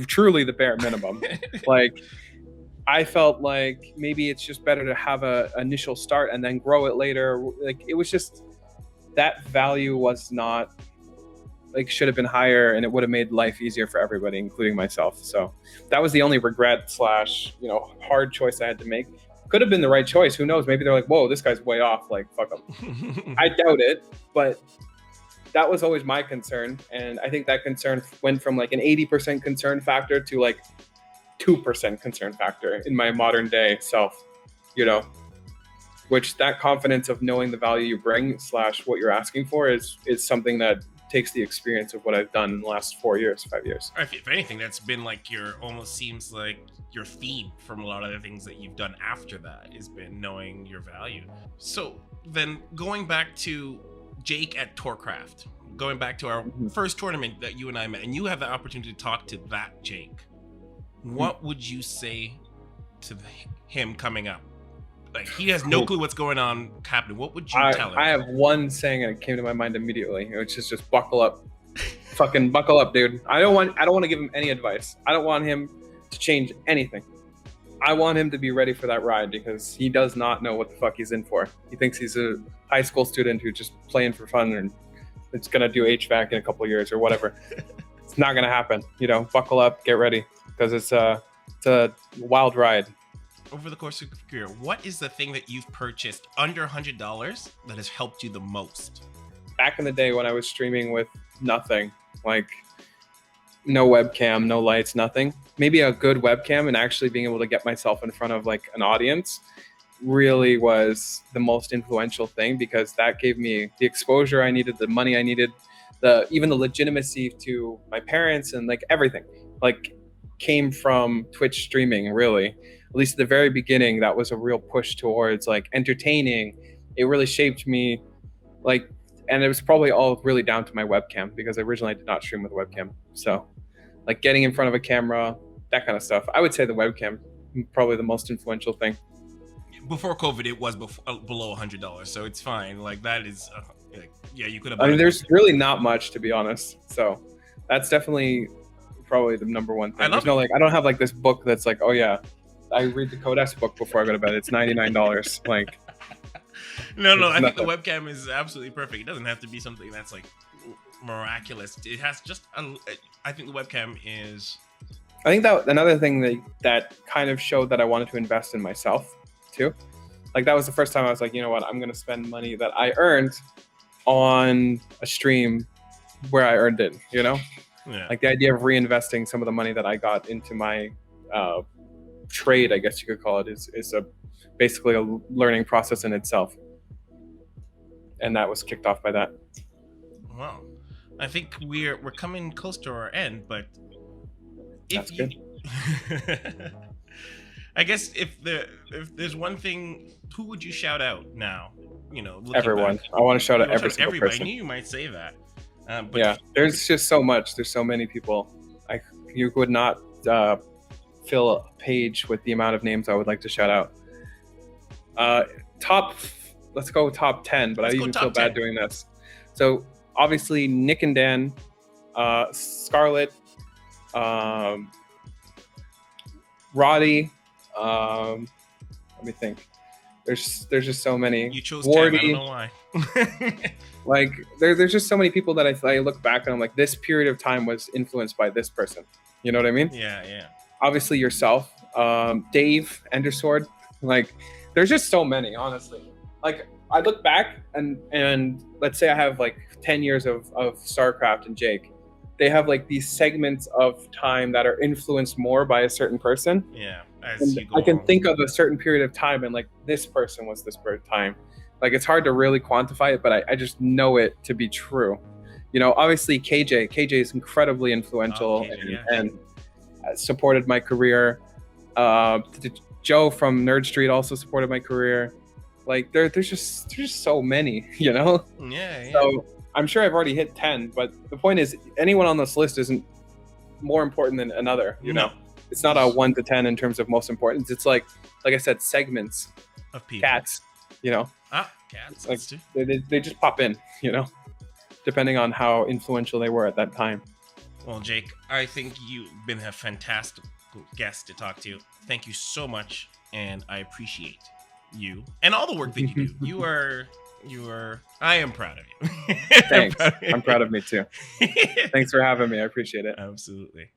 truly the bare minimum. I felt like maybe it's just better to have a initial start and then grow it later. It was just, that value was not, should have been higher, and it would have made life easier for everybody, including myself. So that was the only regret / hard choice I had to make. could have been the right choice. Who knows? Maybe they're like, whoa, this guy's way off. Like, fuck him. I doubt it, but that was always my concern. And I think that concern went from like an 80% concern factor to like 2% concern factor in my modern day self, you know, which that confidence of knowing the value you bring / what you're asking for is something that takes the experience of what I've done in the last 4 years, 5 years. If anything, that's been like almost seems like your theme from a lot of the things that you've done after that has been knowing your value. So then going back to Jake at StarCraft, going back to our first tournament that you and I met, and you have the opportunity to talk to that Jake, what would you say to him coming up? Like, he has no clue what's going on happening. What would you tell him? I have one saying, and it came to my mind immediately, which is just buckle up. Fucking buckle up, dude. I don't want to give him any advice. I don't want him to change anything. I want him to be ready for that ride, because he does not know what the fuck he's in for. He thinks he's a high school student who's just playing for fun and it's gonna do HVAC in a couple of years or whatever. It's not gonna happen. You know, buckle up, get ready, because it's a wild ride. Over the course of your career, what is the thing that you've purchased under $100 that has helped you the most? Back in the day when I was streaming with nothing, like no webcam, no lights, nothing, maybe a good webcam and actually being able to get myself in front of like an audience really was the most influential thing, because that gave me the exposure I needed, the money I needed, even the legitimacy to my parents, and like everything like came from Twitch streaming, really. At least at the very beginning, that was a real push towards like entertaining. It really shaped me, like, and it was probably all really down to my webcam, because originally I did not stream with a webcam. So like getting in front of a camera, that kind of stuff. I would say the webcam, probably the most influential thing. Before COVID, it was below $100, so it's fine. Like, that is, yeah, you could have. I mean, there's really not much, to be honest. So that's definitely probably the number one thing. There's no like, I don't have like this book that's like, oh yeah, I read the Codex book before I go to bed. It's $99. Like, no, I think the webcam is absolutely perfect. It doesn't have to be something that's like miraculous. It has just, I think the webcam is. I think that another thing that kind of showed that I wanted to invest in myself too. Like, that was the first time I was like, you know what, I'm going to spend money that I earned on a stream where I earned it, you know? Yeah. Like the idea of reinvesting some of the money that I got into my trade, I guess you could call it, is basically a learning process in itself. And that was kicked off by that. Well, I think we're coming close to our end, but that's good. I guess if there's one thing, who would you shout out now? You know, everyone. Back, I want to shout out every single everybody. person. I knew you might say that. But yeah, there's just so much. There's so many people. You would not fill a page with the amount of names I would like to shout out. Let's go top 10, but I even feel bad doing this. So obviously Nick and Dan, Scarlett, Roddy. Let me think. There's just so many. You chose Wardy. 10. I don't know why. Like there's just so many people that I look back and I'm like, this period of time was influenced by this person. You know what I mean? Yeah. Obviously yourself, Dave, Endersword. Like, there's just so many, honestly. Like, I look back and let's say I have like 10 years of StarCraft and Jake. They have like these segments of time that are influenced more by a certain person. Yeah. I can think of a certain period of time and like, this person was this time. Like, it's hard to really quantify it, but I just know it to be true. You know, obviously KJ is incredibly influential and supported my career. Joe from Nerd Street also supported my career. Like, there's just so many, you know? Yeah. So I'm sure I've already hit 10, but the point is, anyone on this list isn't more important than another, you know? It's not a 1 to 10 in terms of most importance. It's like I said, segments of people. Cats, you know? Cats. Like, they just pop in, you know? Depending on how influential they were at that time. Well, Jake, I think you've been a fantastic guest to talk to. Thank you so much, and I appreciate you and all the work that you do. You are. I am proud of you. Thanks. I'm proud of me too. Thanks for having me. I appreciate it. Absolutely.